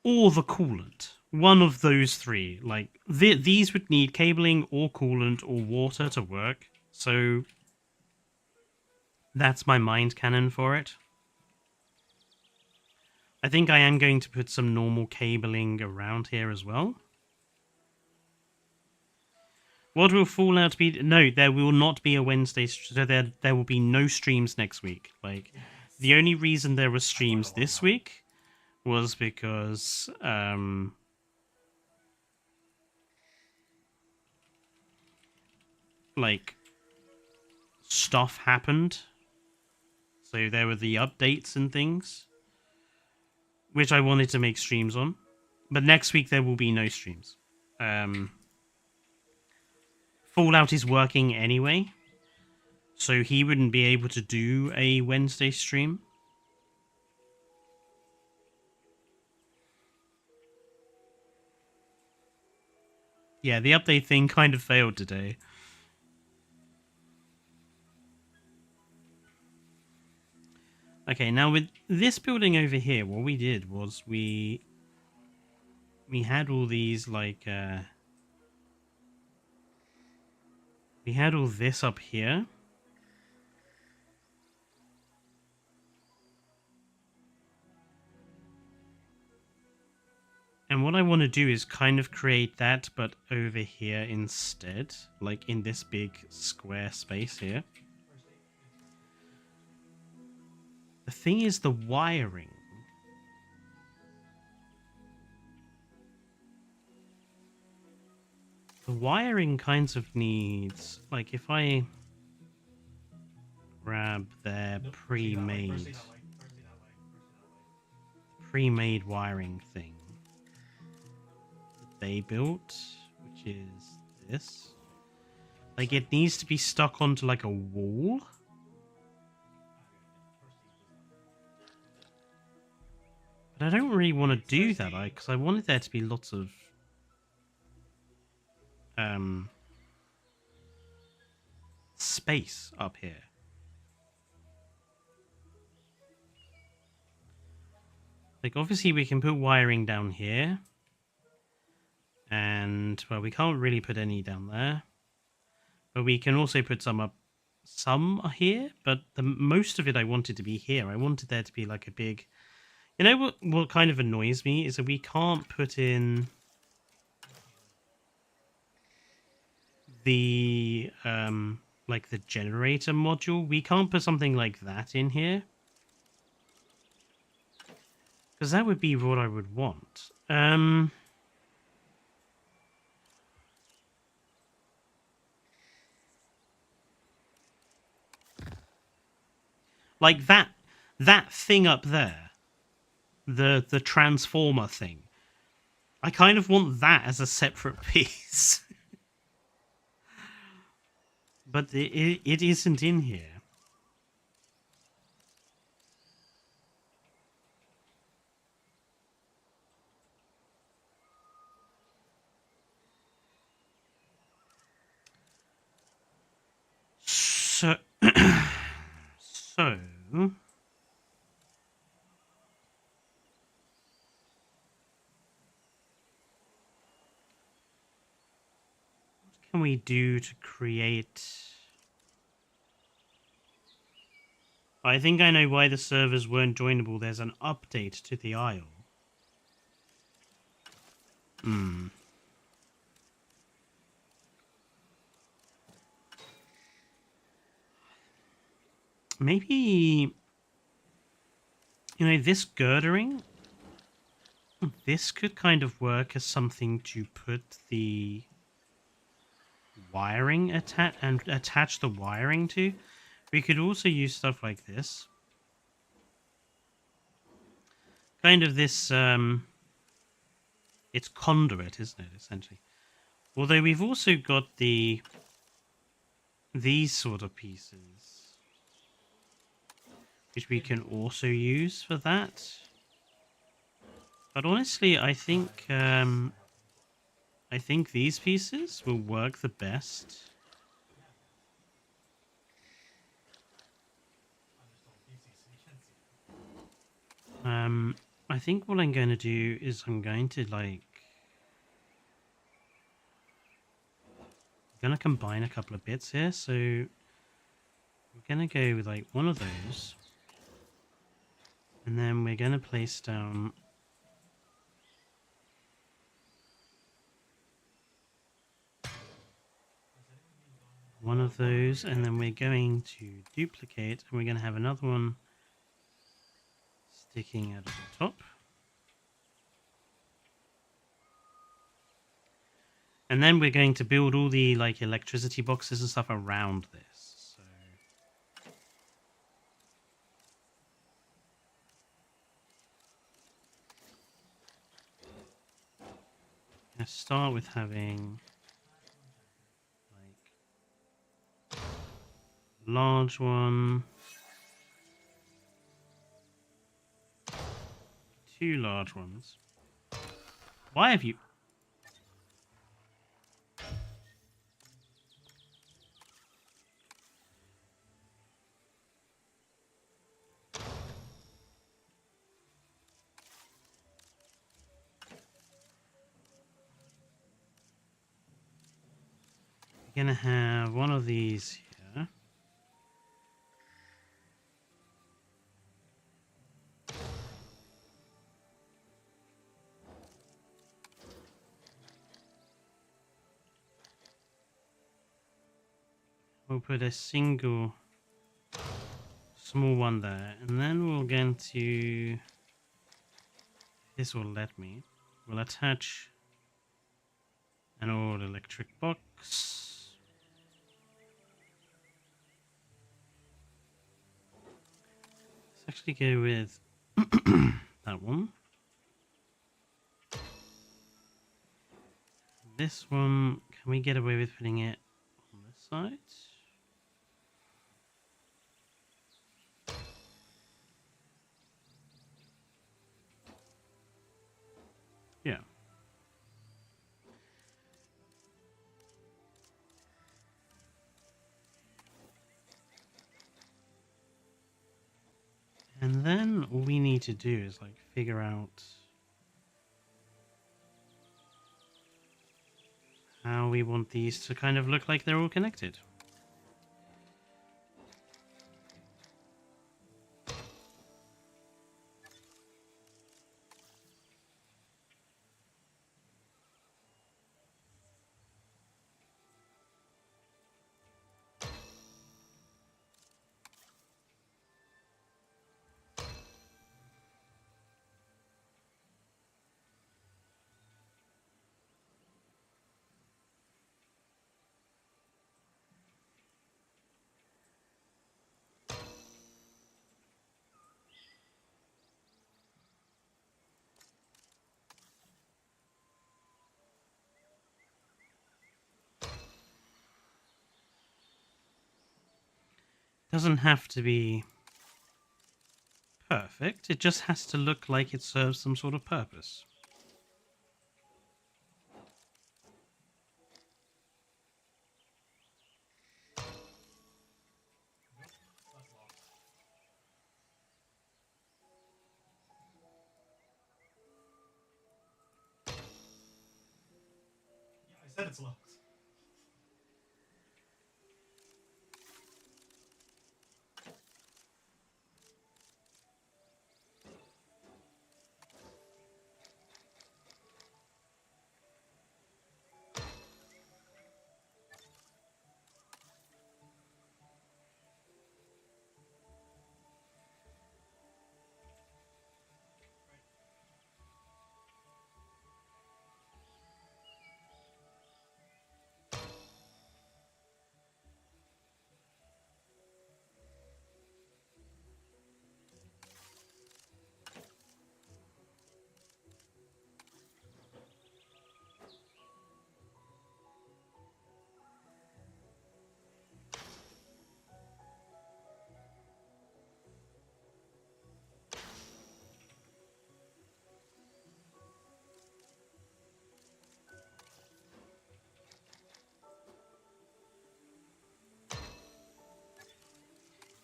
or the coolant. One of those three. Like, these would need cabling or coolant or water to work. So that's my mind canon for it. I think I am going to put some normal cabling around here as well. What will Fallout be? No, there will not be a Wednesday. So there will be no streams next week. Like, the only reason there were streams this week was because like, stuff happened. So there were the updates and things, which I wanted to make streams on. But next week there will be no streams. Fallout is working anyway, so he wouldn't be able to do a Wednesday stream. Yeah, the update thing kind of failed today. Okay, now with this building over here, what we did was we had all these, like, we had all this up here. And what I want to do is kind of create that, but over here instead, like in this big square space here. The thing is the wiring. The wiring kinds of needs, like if I grab their pre-made wiring thing that they built, which is this. Like it needs to be stuck onto like a wall. But I don't really want to do that, because I wanted there to be lots of space up here. Like obviously we can put wiring down here. And well, we can't really put any down there. But we can also put some up, some are here, but the most of it I wanted to be here. I wanted there to be like a big, you know what kind of annoys me is that we can't put in the like the generator module. We can't put something like that in here, because that would be what I would want. Like that thing up there, the transformer thing. I kind of want that as a separate piece. But it isn't in here. So, so what can we do to create? I think I know why the servers weren't joinable. There's an update to the aisle. Maybe, you know, this girdering, this could kind of work as something to put the wiring attach the wiring to. We could also use stuff like this. Kind of this, it's conduit, isn't it, essentially? Although we've also got these sort of pieces, which we can also use for that. But honestly, I think these pieces will work the best. I think what I'm going to do is I'm going to combine a couple of bits here. So we're going to go with like one of those. And then we're going to place down one of those, and then we're going to duplicate, and we're going to have another one sticking out of the top. And then we're going to build all the like electricity boxes and stuff around this. So let's start with having like large one, two large ones. Why have you? We're gonna have one of these here. we'll put a single small one there, and then we'll get into this. Will let me. We'll attach an old electric box. Let's actually go with that one. This one, can we get away with putting it on this side? Yeah. And then all we need to do is like figure out how we want these to kind of look like they're all connected. Doesn't have to be perfect, it just has to look like it serves some sort of purpose. That's locked. Yeah, I said it's locked.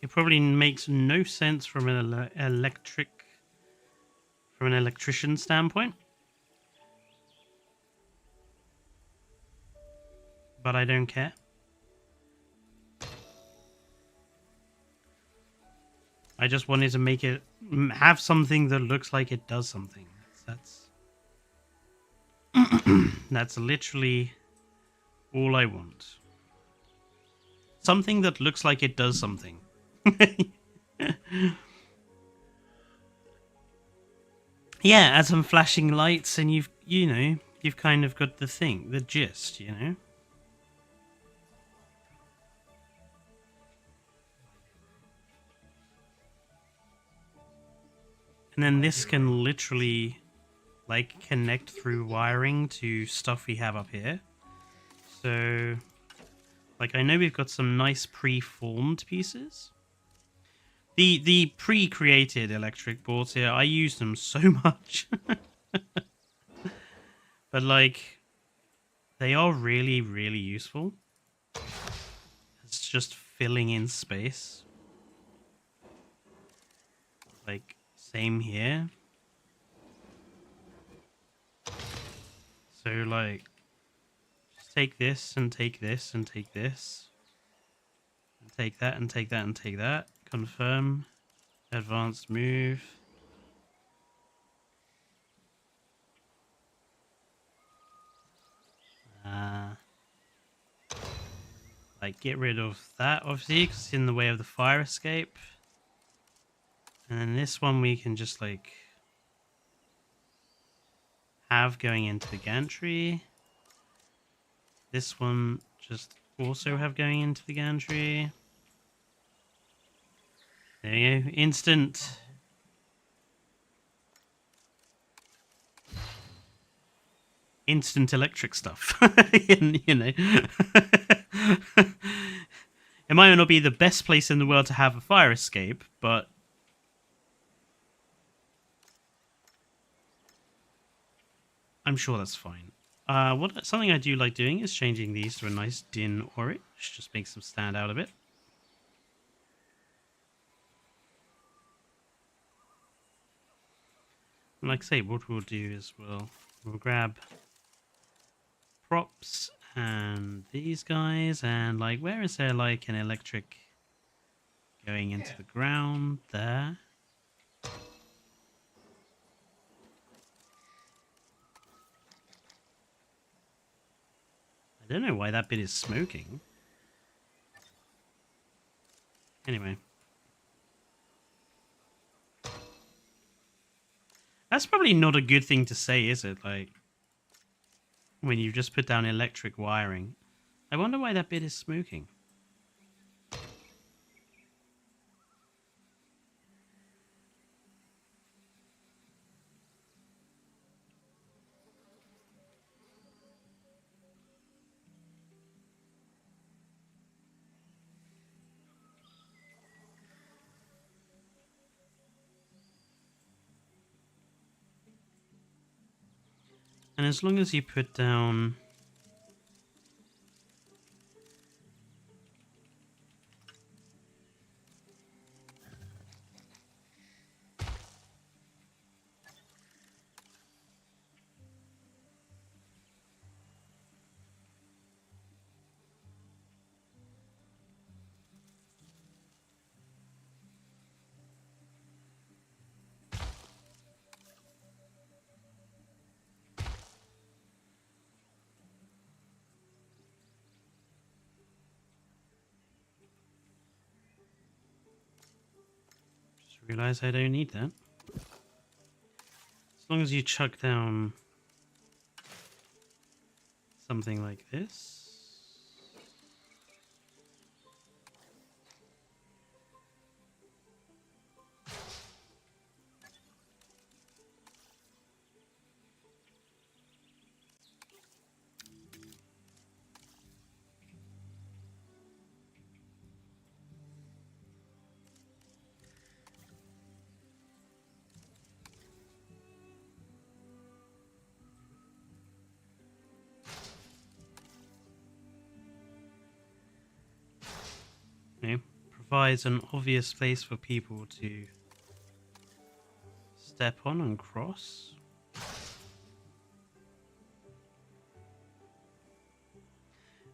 It probably makes no sense from an electrician standpoint, but I don't care. I just wanted to make it have something that looks like it does something. That's literally all I want. Something that looks like it does something. Yeah, add some flashing lights and you've kind of got the gist, And then this can literally like connect through wiring to stuff we have up here. So like I know we've got some nice pre-formed pieces. The pre-created electric boards here, I use them so much. But like they are really, really useful. It's just filling in space. Like same here. So like just take this and take this and take this. And take that and take that and take that. Confirm. Advanced move. Like, get rid of that, obviously, because it's in the way of the fire escape. And then this one we can just, like, have going into the gantry. This one just also have going into the gantry. There you go. Instant. Instant electric stuff. You know. It might not be the best place in the world to have a fire escape, but I'm sure that's fine. Something I do like doing is changing these to a nice din orange. Just makes them stand out a bit. And like I say, what we'll do is we'll grab props and these guys, and like, where is there like an electric going into the ground? There. I don't know why that bit is smoking. Anyway. That's probably not a good thing to say, is it? Like, when you just put down electric wiring. I wonder why that bit is smoking. And as long as you put down... Just realize I don't need that. As long as you chuck down something like this. You know, provides an obvious place for people to step on and cross. I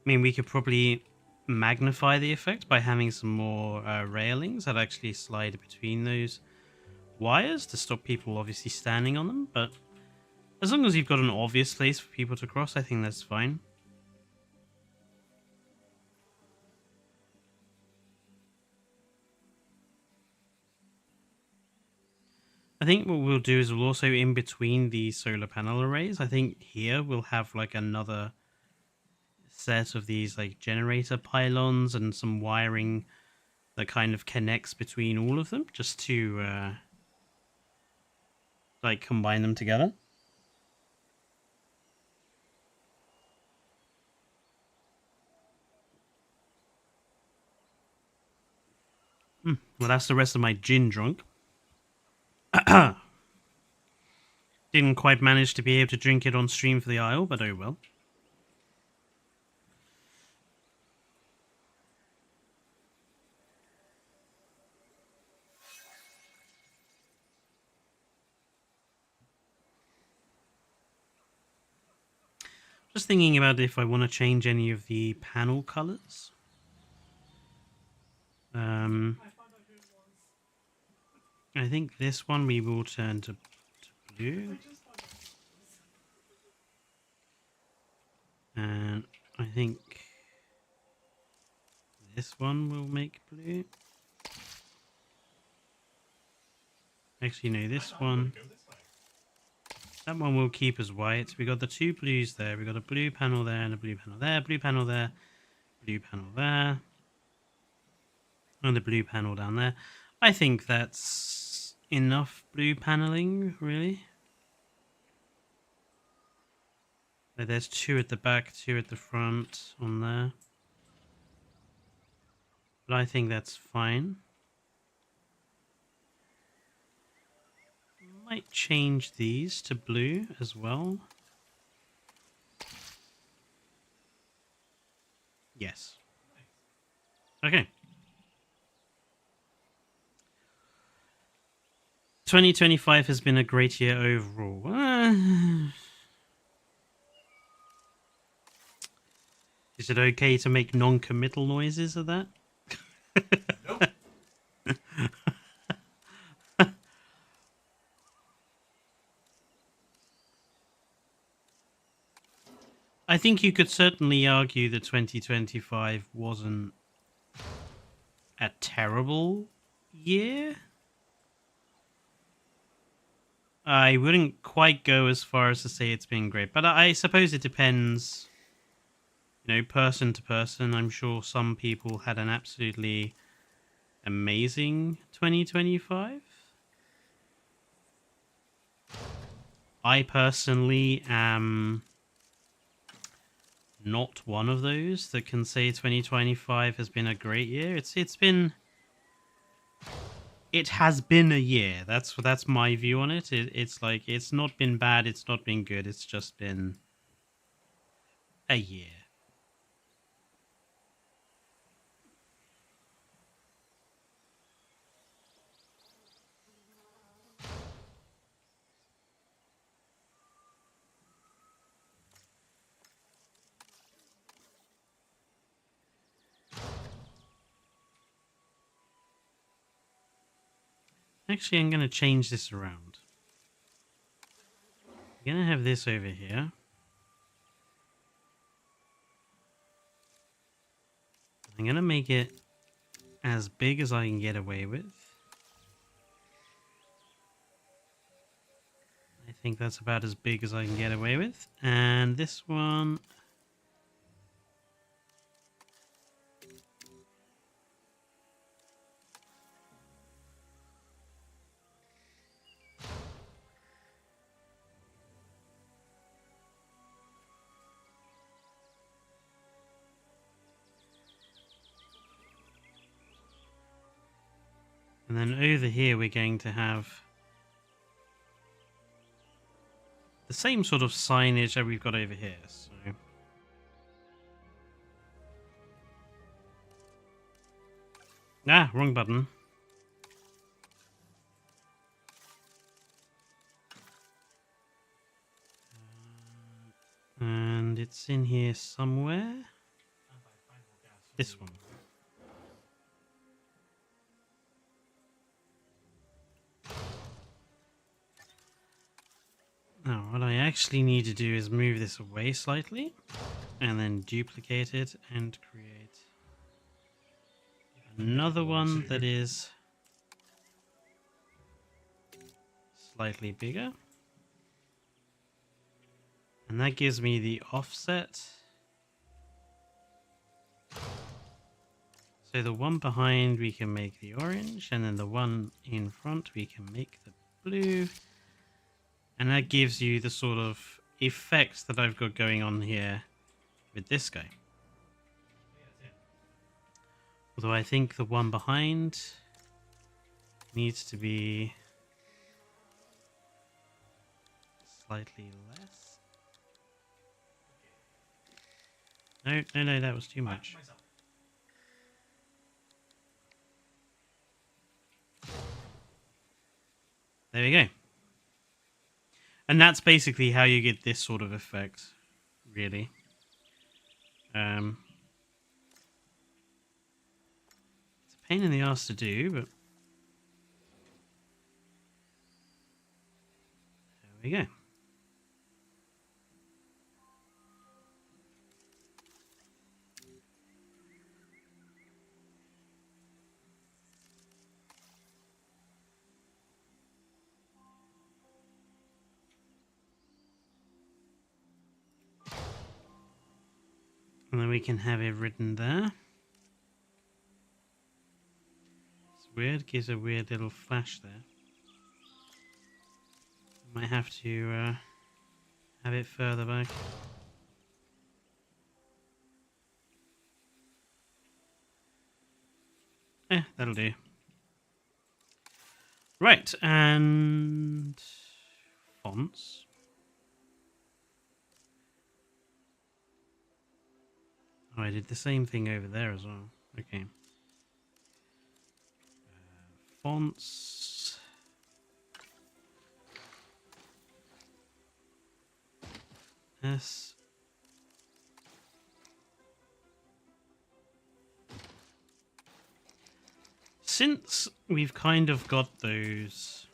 mean, we could probably magnify the effect by having some more railings that actually slide between those wires to stop people obviously standing on them, but as long as you've got an obvious place for people to cross, I think that's fine. I think what we'll do is we'll also, in between the solar panel arrays, I think here we'll have like another set of these like generator pylons and some wiring that kind of connects between all of them, just to like combine them together. Well, that's the rest of my gin drunk. Didn't quite manage to be able to drink it on stream for the aisle, but oh well. Just thinking about if I want to change any of the panel colors. I think this one we will turn to blue. And I think This one will make blue. Actually, no, this one. Go this way. That one will keep as white. We got the two blues there. We got a blue panel there and a blue panel there. Blue panel there. Blue panel there. And the blue panel down there. I think that's enough blue paneling, really. There's two at the back, two at the front on there. But I think that's fine. Might change these to blue as well. Yes. Okay. 2025 has been a great year overall. Is it okay to make non-committal noises of that? Nope. I think you could certainly argue that 2025 wasn't a terrible year. I wouldn't quite go as far as to say it's been great, but I suppose it depends, person to person. I'm sure some people had an absolutely amazing 2025. I personally am not one of those that can say 2025 has been a great year. It has been a year. That's my view on it. It's like it's not been bad, it's not been good, it's just been a year. Actually, I'm going to change this around. I'm going to have this over here. I'm going to make it as big as I can get away with. I think that's about as big as I can get away with. And this one... And then over here we're going to have the same sort of signage that we've got over here. So wrong button. And it's in here somewhere. This one. Now, what I actually need to do is move this away slightly, and then duplicate it and create another one that is slightly bigger. And that gives me the offset. So the one behind we can make the orange, and then the one in front we can make the blue. And that gives you the sort of effect that I've got going on here with this guy. Although I think the one behind needs to be slightly less. No, that was too much. There we go. And that's basically how you get this sort of effect, really. It's a pain in the ass to do, but there we go. we can have it written there. It's weird, gives a weird little flash there. Might have to have it further back. That'll do. Right, and fonts. Oh, I did the same thing over there as well. Okay. Fonts. S. Since we've kind of got those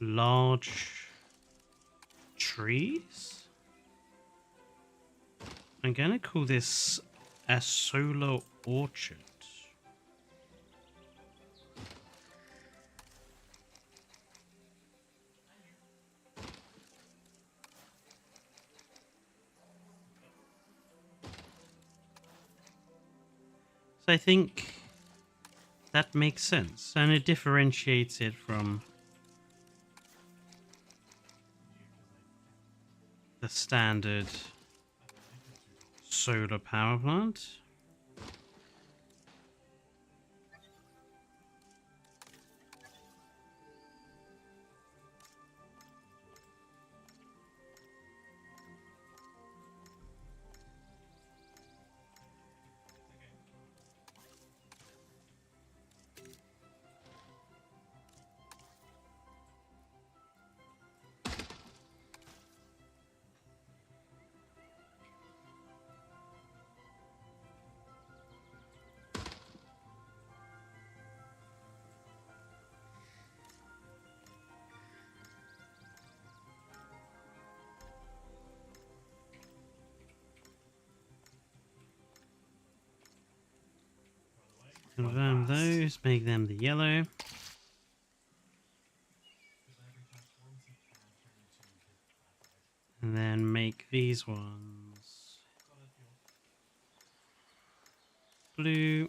large trees, I'm gonna call this a solar orchard. So I think that makes sense, and it differentiates it from the standard solar power plant. Confirm those, make them the yellow. And then make these ones blue.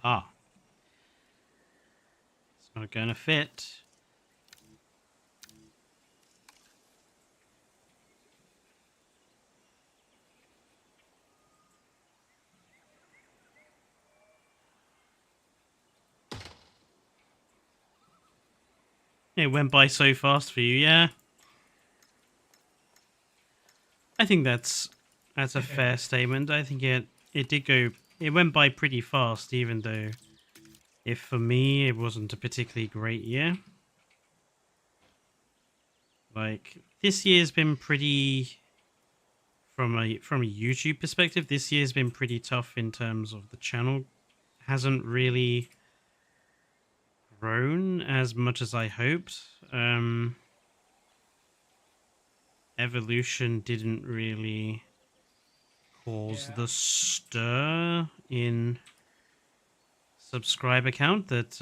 Ah. It's not going to fit. It went by so fast for you, yeah. I think that's a fair statement. I think it did go. It went by pretty fast, even though, if for me, it wasn't a particularly great year. Like, this year's been pretty, from a YouTube perspective, this year's been pretty tough in terms of the channel hasn't really grown as much as I hoped. Evolution didn't really cause the stir in subscriber count that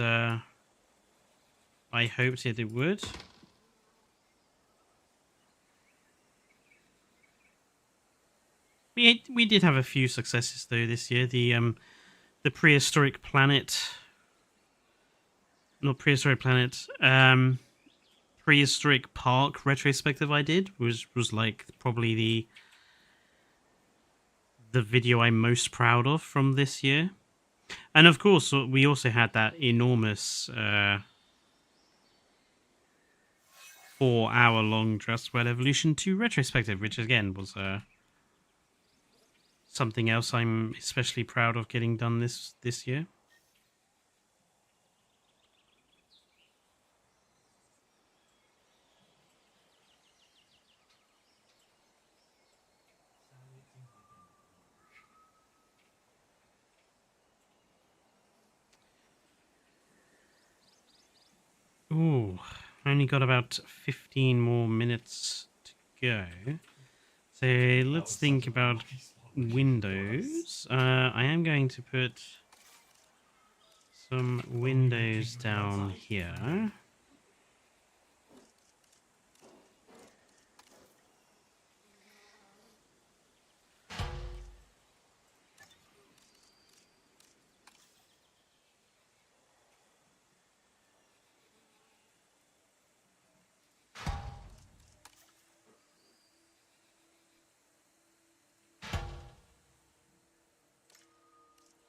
I hoped it would. We did have a few successes though this year. The prehistoric planet, not prehistoric planet, prehistoric park retrospective I did was like probably the video I'm most proud of from this year. And of course, we also had that enormous 4-hour-long Jurassic World Evolution 2 retrospective, which again was something else I'm especially proud of getting done this year. Ooh, only got about 15 more minutes to go. So let's think about windows. I am going to put some windows down here.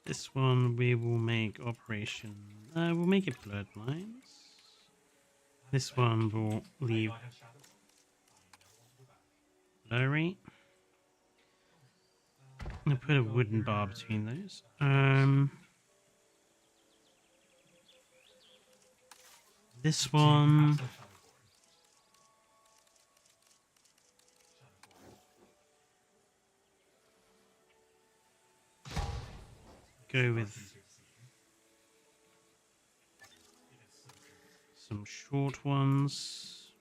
This one we will make operation. We'll make it blurred lines. This one will leave blurry. I'm gonna put a wooden bar between those. This one. Go with some short ones.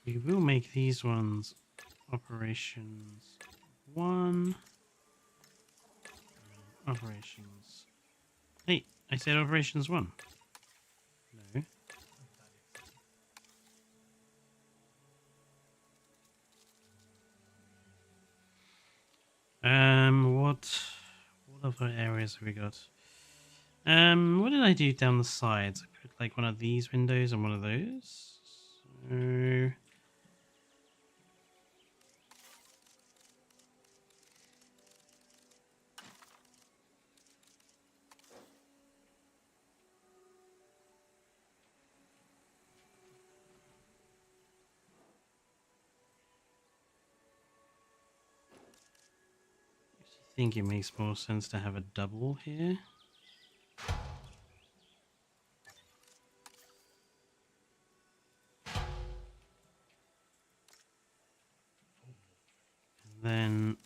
We will make these ones operations 1. Operations. Hey, I said operations 1. No. What other areas have we got? What did I do down the sides? I put like one of these windows and one of those. So I think it makes more sense to have a double here. And then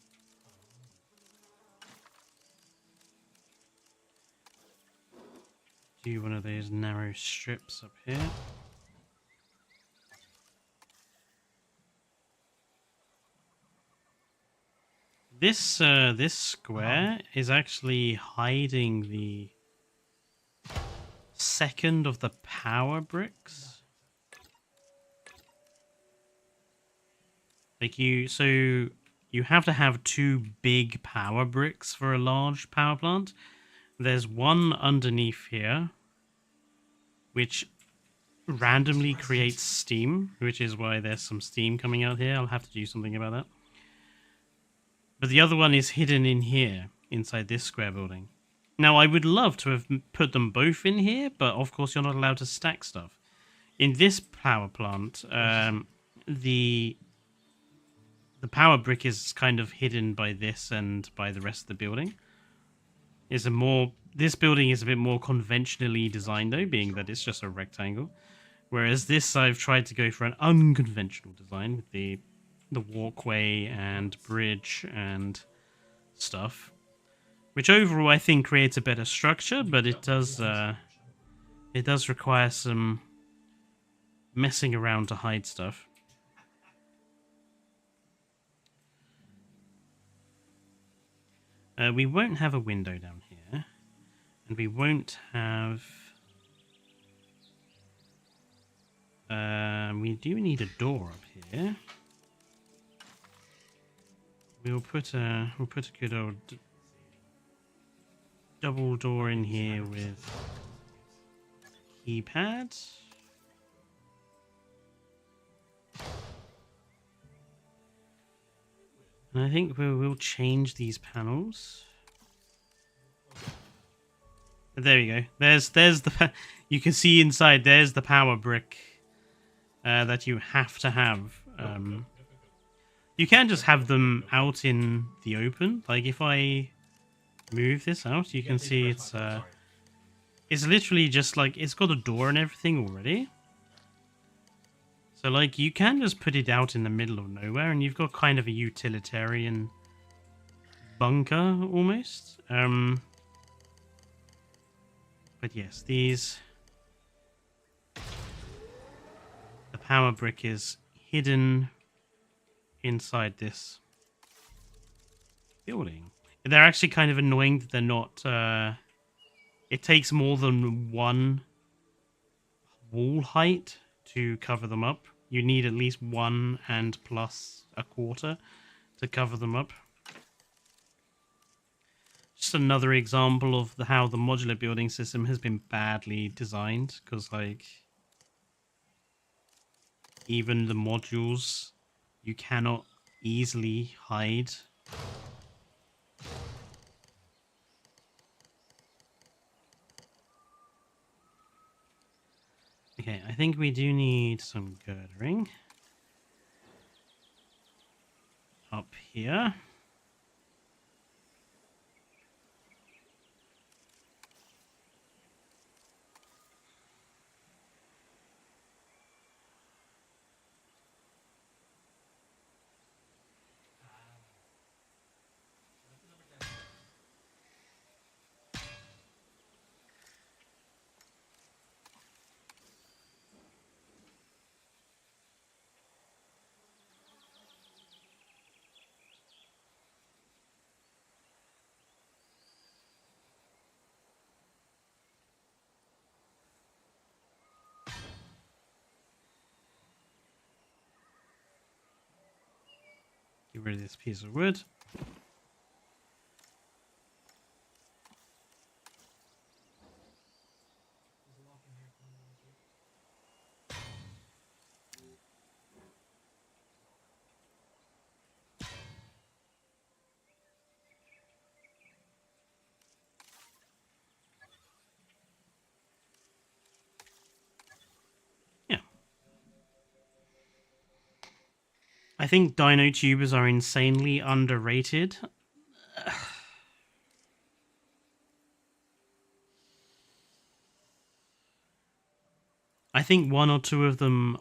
do one of those narrow strips up here. This square is actually hiding the second of the power bricks. Like so you have to have 2 big power bricks for a large power plant. There's one underneath here, which randomly creates steam, which is why there's some steam coming out here. I'll have to do something about that. But the other one is hidden in here, inside this square building. Now, I would love to have put them both in here, but of course you're not allowed to stack stuff. In this power plant, the power brick is kind of hidden by this and by the rest of the building. This building is a bit more conventionally designed, though, being that it's just a rectangle. Whereas this, I've tried to go for an unconventional design with the walkway and bridge and stuff, which overall I think creates a better structure, but it does require some messing around to hide stuff. We won't have a window down here, and we won't have. We do need a door up here. We'll put a good old double door in here with keypad. And I think we'll change these panels. There we go. There's the you can see inside. There's the power brick that you have to have. You can just have them out in the open. Like if I move this out, you can see it's literally just like it's got a door and everything already. So, like, you can just put it out in the middle of nowhere, and you've got kind of a utilitarian bunker, almost. But yes, these... The power brick is hidden inside this building. They're actually kind of annoying that they're not... it takes more than one wall height to cover them up. You need at least one and plus a quarter to cover them up. Just another example of how the modular building system has been badly designed, because like even the modules you cannot easily hide. Okay, I think we do need some girdering up here. Get rid of this piece of wood. Yeah. I think dino tubers are insanely underrated. I think one or two of them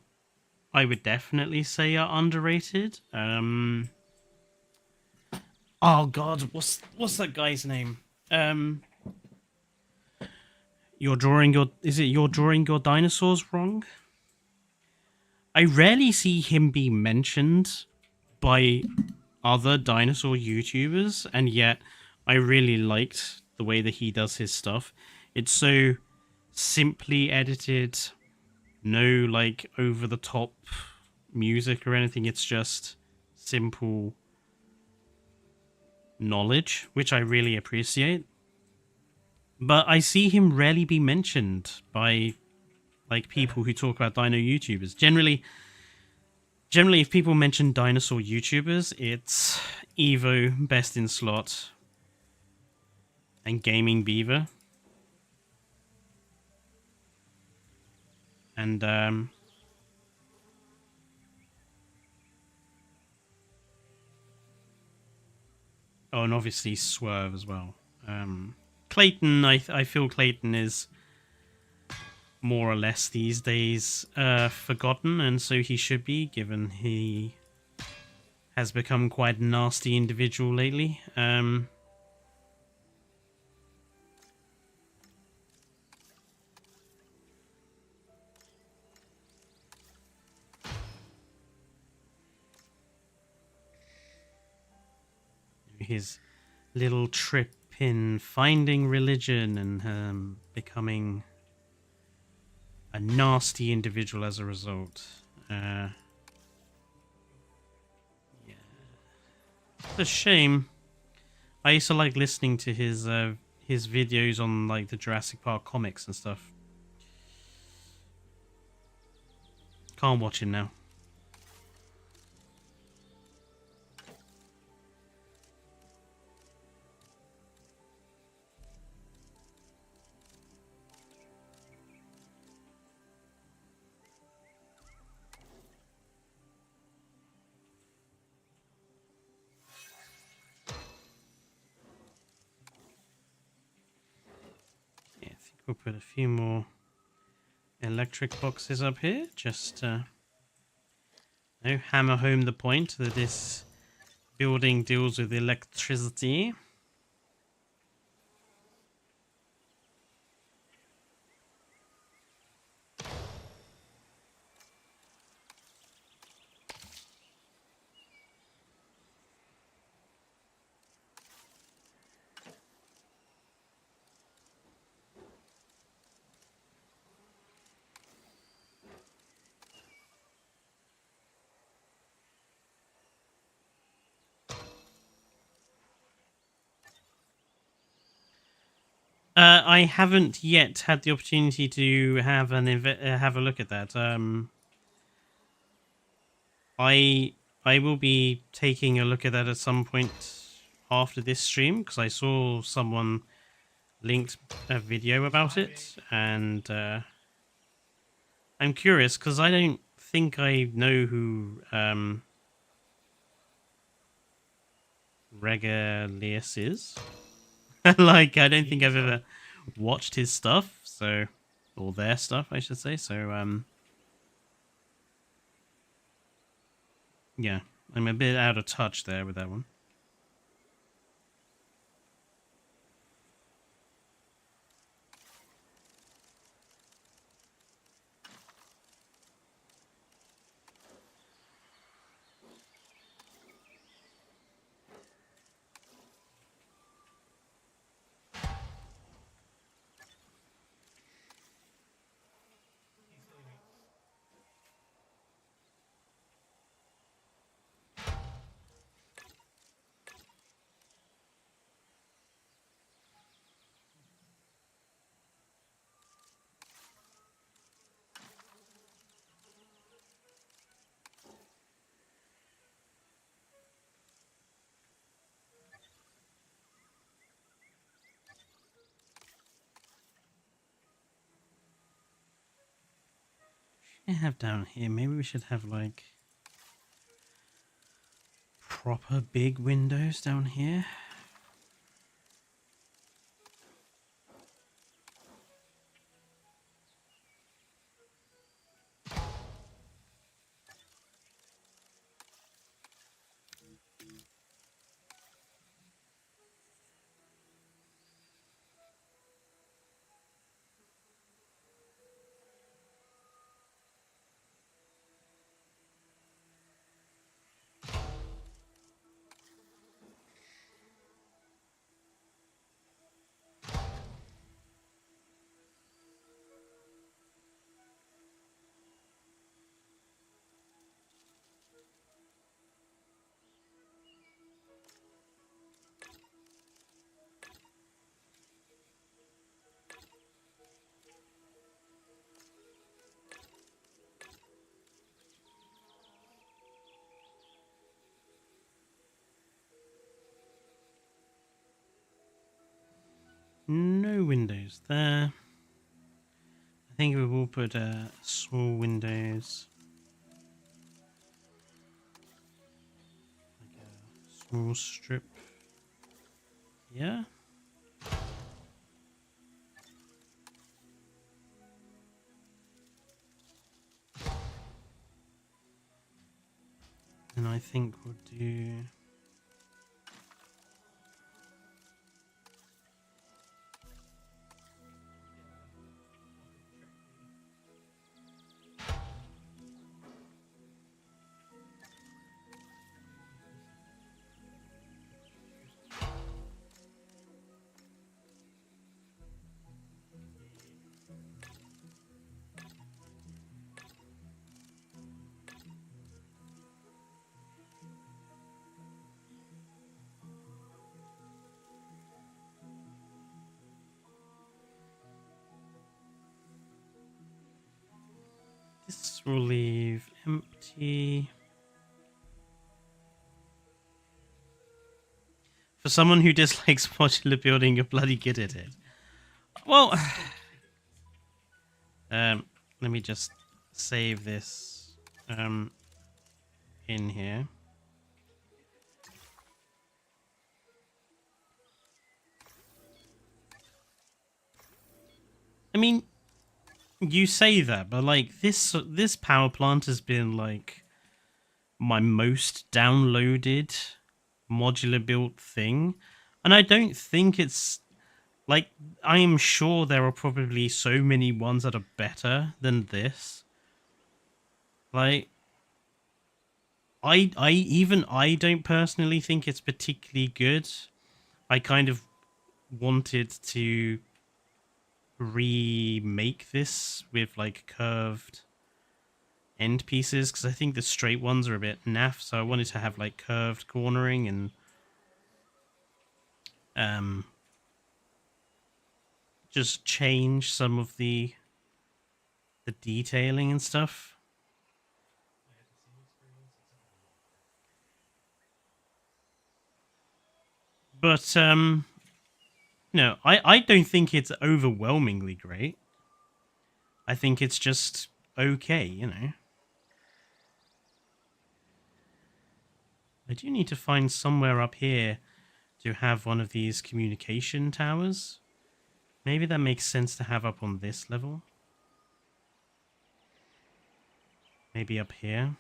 I would definitely say are underrated. Oh god, what's that guy's name? You're drawing your dinosaurs wrong? I rarely see him be mentioned by other dinosaur YouTubers, and yet I really liked the way that he does his stuff. It's so simply edited, no like over the top music or anything. It's just simple knowledge, which I really appreciate. But I see him rarely be mentioned by like people who talk about dino YouTubers. Generally if people mention dinosaur YouTubers, it's Evo, Best in Slot, and Gaming Beaver. And oh, and obviously Swerve as well. Clayton, I feel Clayton is more or less these days forgotten, and so he should be, given he has become quite a nasty individual lately. His little trip in finding religion and becoming a nasty individual as a result. Yeah. It's a shame. I used to like listening to his videos on like the Jurassic Park comics and stuff. Can't watch him now. Yeah, I think we'll put a few more electric boxes up here, just No, hammer home the point that this building deals with electricity. I haven't yet had the opportunity to have have a look at that. I will be taking a look at that at some point after this stream because I saw someone linked a video about it, and I'm curious because I don't think I know who Regalius is. Like, I don't think I've ever watched his stuff, so, or their stuff, I should say. So, yeah, I'm a bit out of touch there with that one. I have down here. Maybe we should have like proper big windows down here. No windows there. I think we will put small windows. Like a small strip. Yeah. And I think we'll do... This will leave empty. For someone who dislikes modular building, you're bloody good at it. Well, let me just save this in here. I mean, you say that, but like this power plant has been like my most downloaded modular built thing, and I don't think it's like, I am sure there are probably so many ones that are better than this. Like, I don't personally think it's particularly good. I kind of wanted to remake this with like curved end pieces, because I think the straight ones are a bit naff, so I wanted to have like curved cornering and just change some of the detailing and stuff. But no, I don't think it's overwhelmingly great. I think it's just okay, you know. I do need to find somewhere up here to have one of these communication towers. Maybe that makes sense to have up on this level. Maybe up here.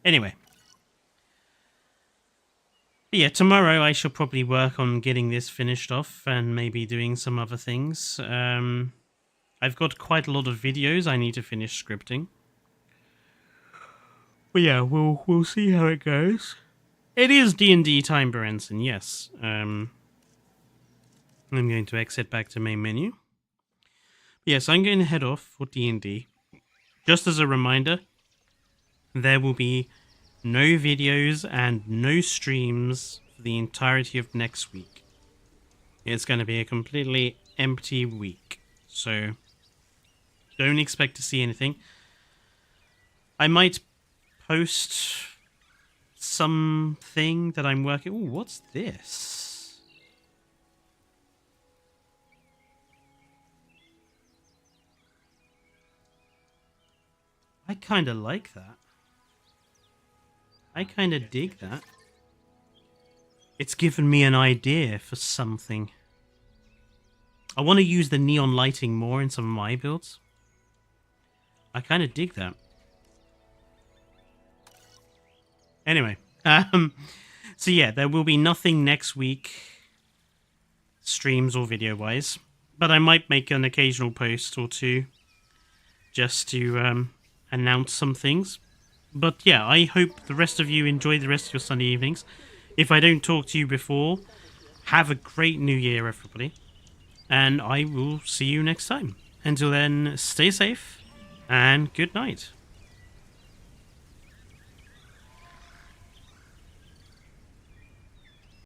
Anyway. But yeah, tomorrow I shall probably work on getting this finished off and maybe doing some other things. I've got quite a lot of videos I need to finish scripting. But yeah, we'll see how it goes. It is D&D time, Berenson, yes. I'm going to exit back to main menu. Yes, I'm going to head off for D&D. Just as a reminder, there will be no videos and no streams for the entirety of next week. It's going to be a completely empty week, so don't expect to see anything. I might post something that I'm working... Ooh, what's this? I kind of like that. I kind of dig that. It's given me an idea for something. I want to use the neon lighting more in some of my builds. I kind of dig that. Anyway, so yeah, there will be nothing next week, streams or video-wise, but I might make an occasional post or two just to announce some things. But yeah, I hope the rest of you enjoy the rest of your Sunday evenings. If I don't talk to you before, have a great New Year, everybody. And I will see you next time. Until then, stay safe and good night.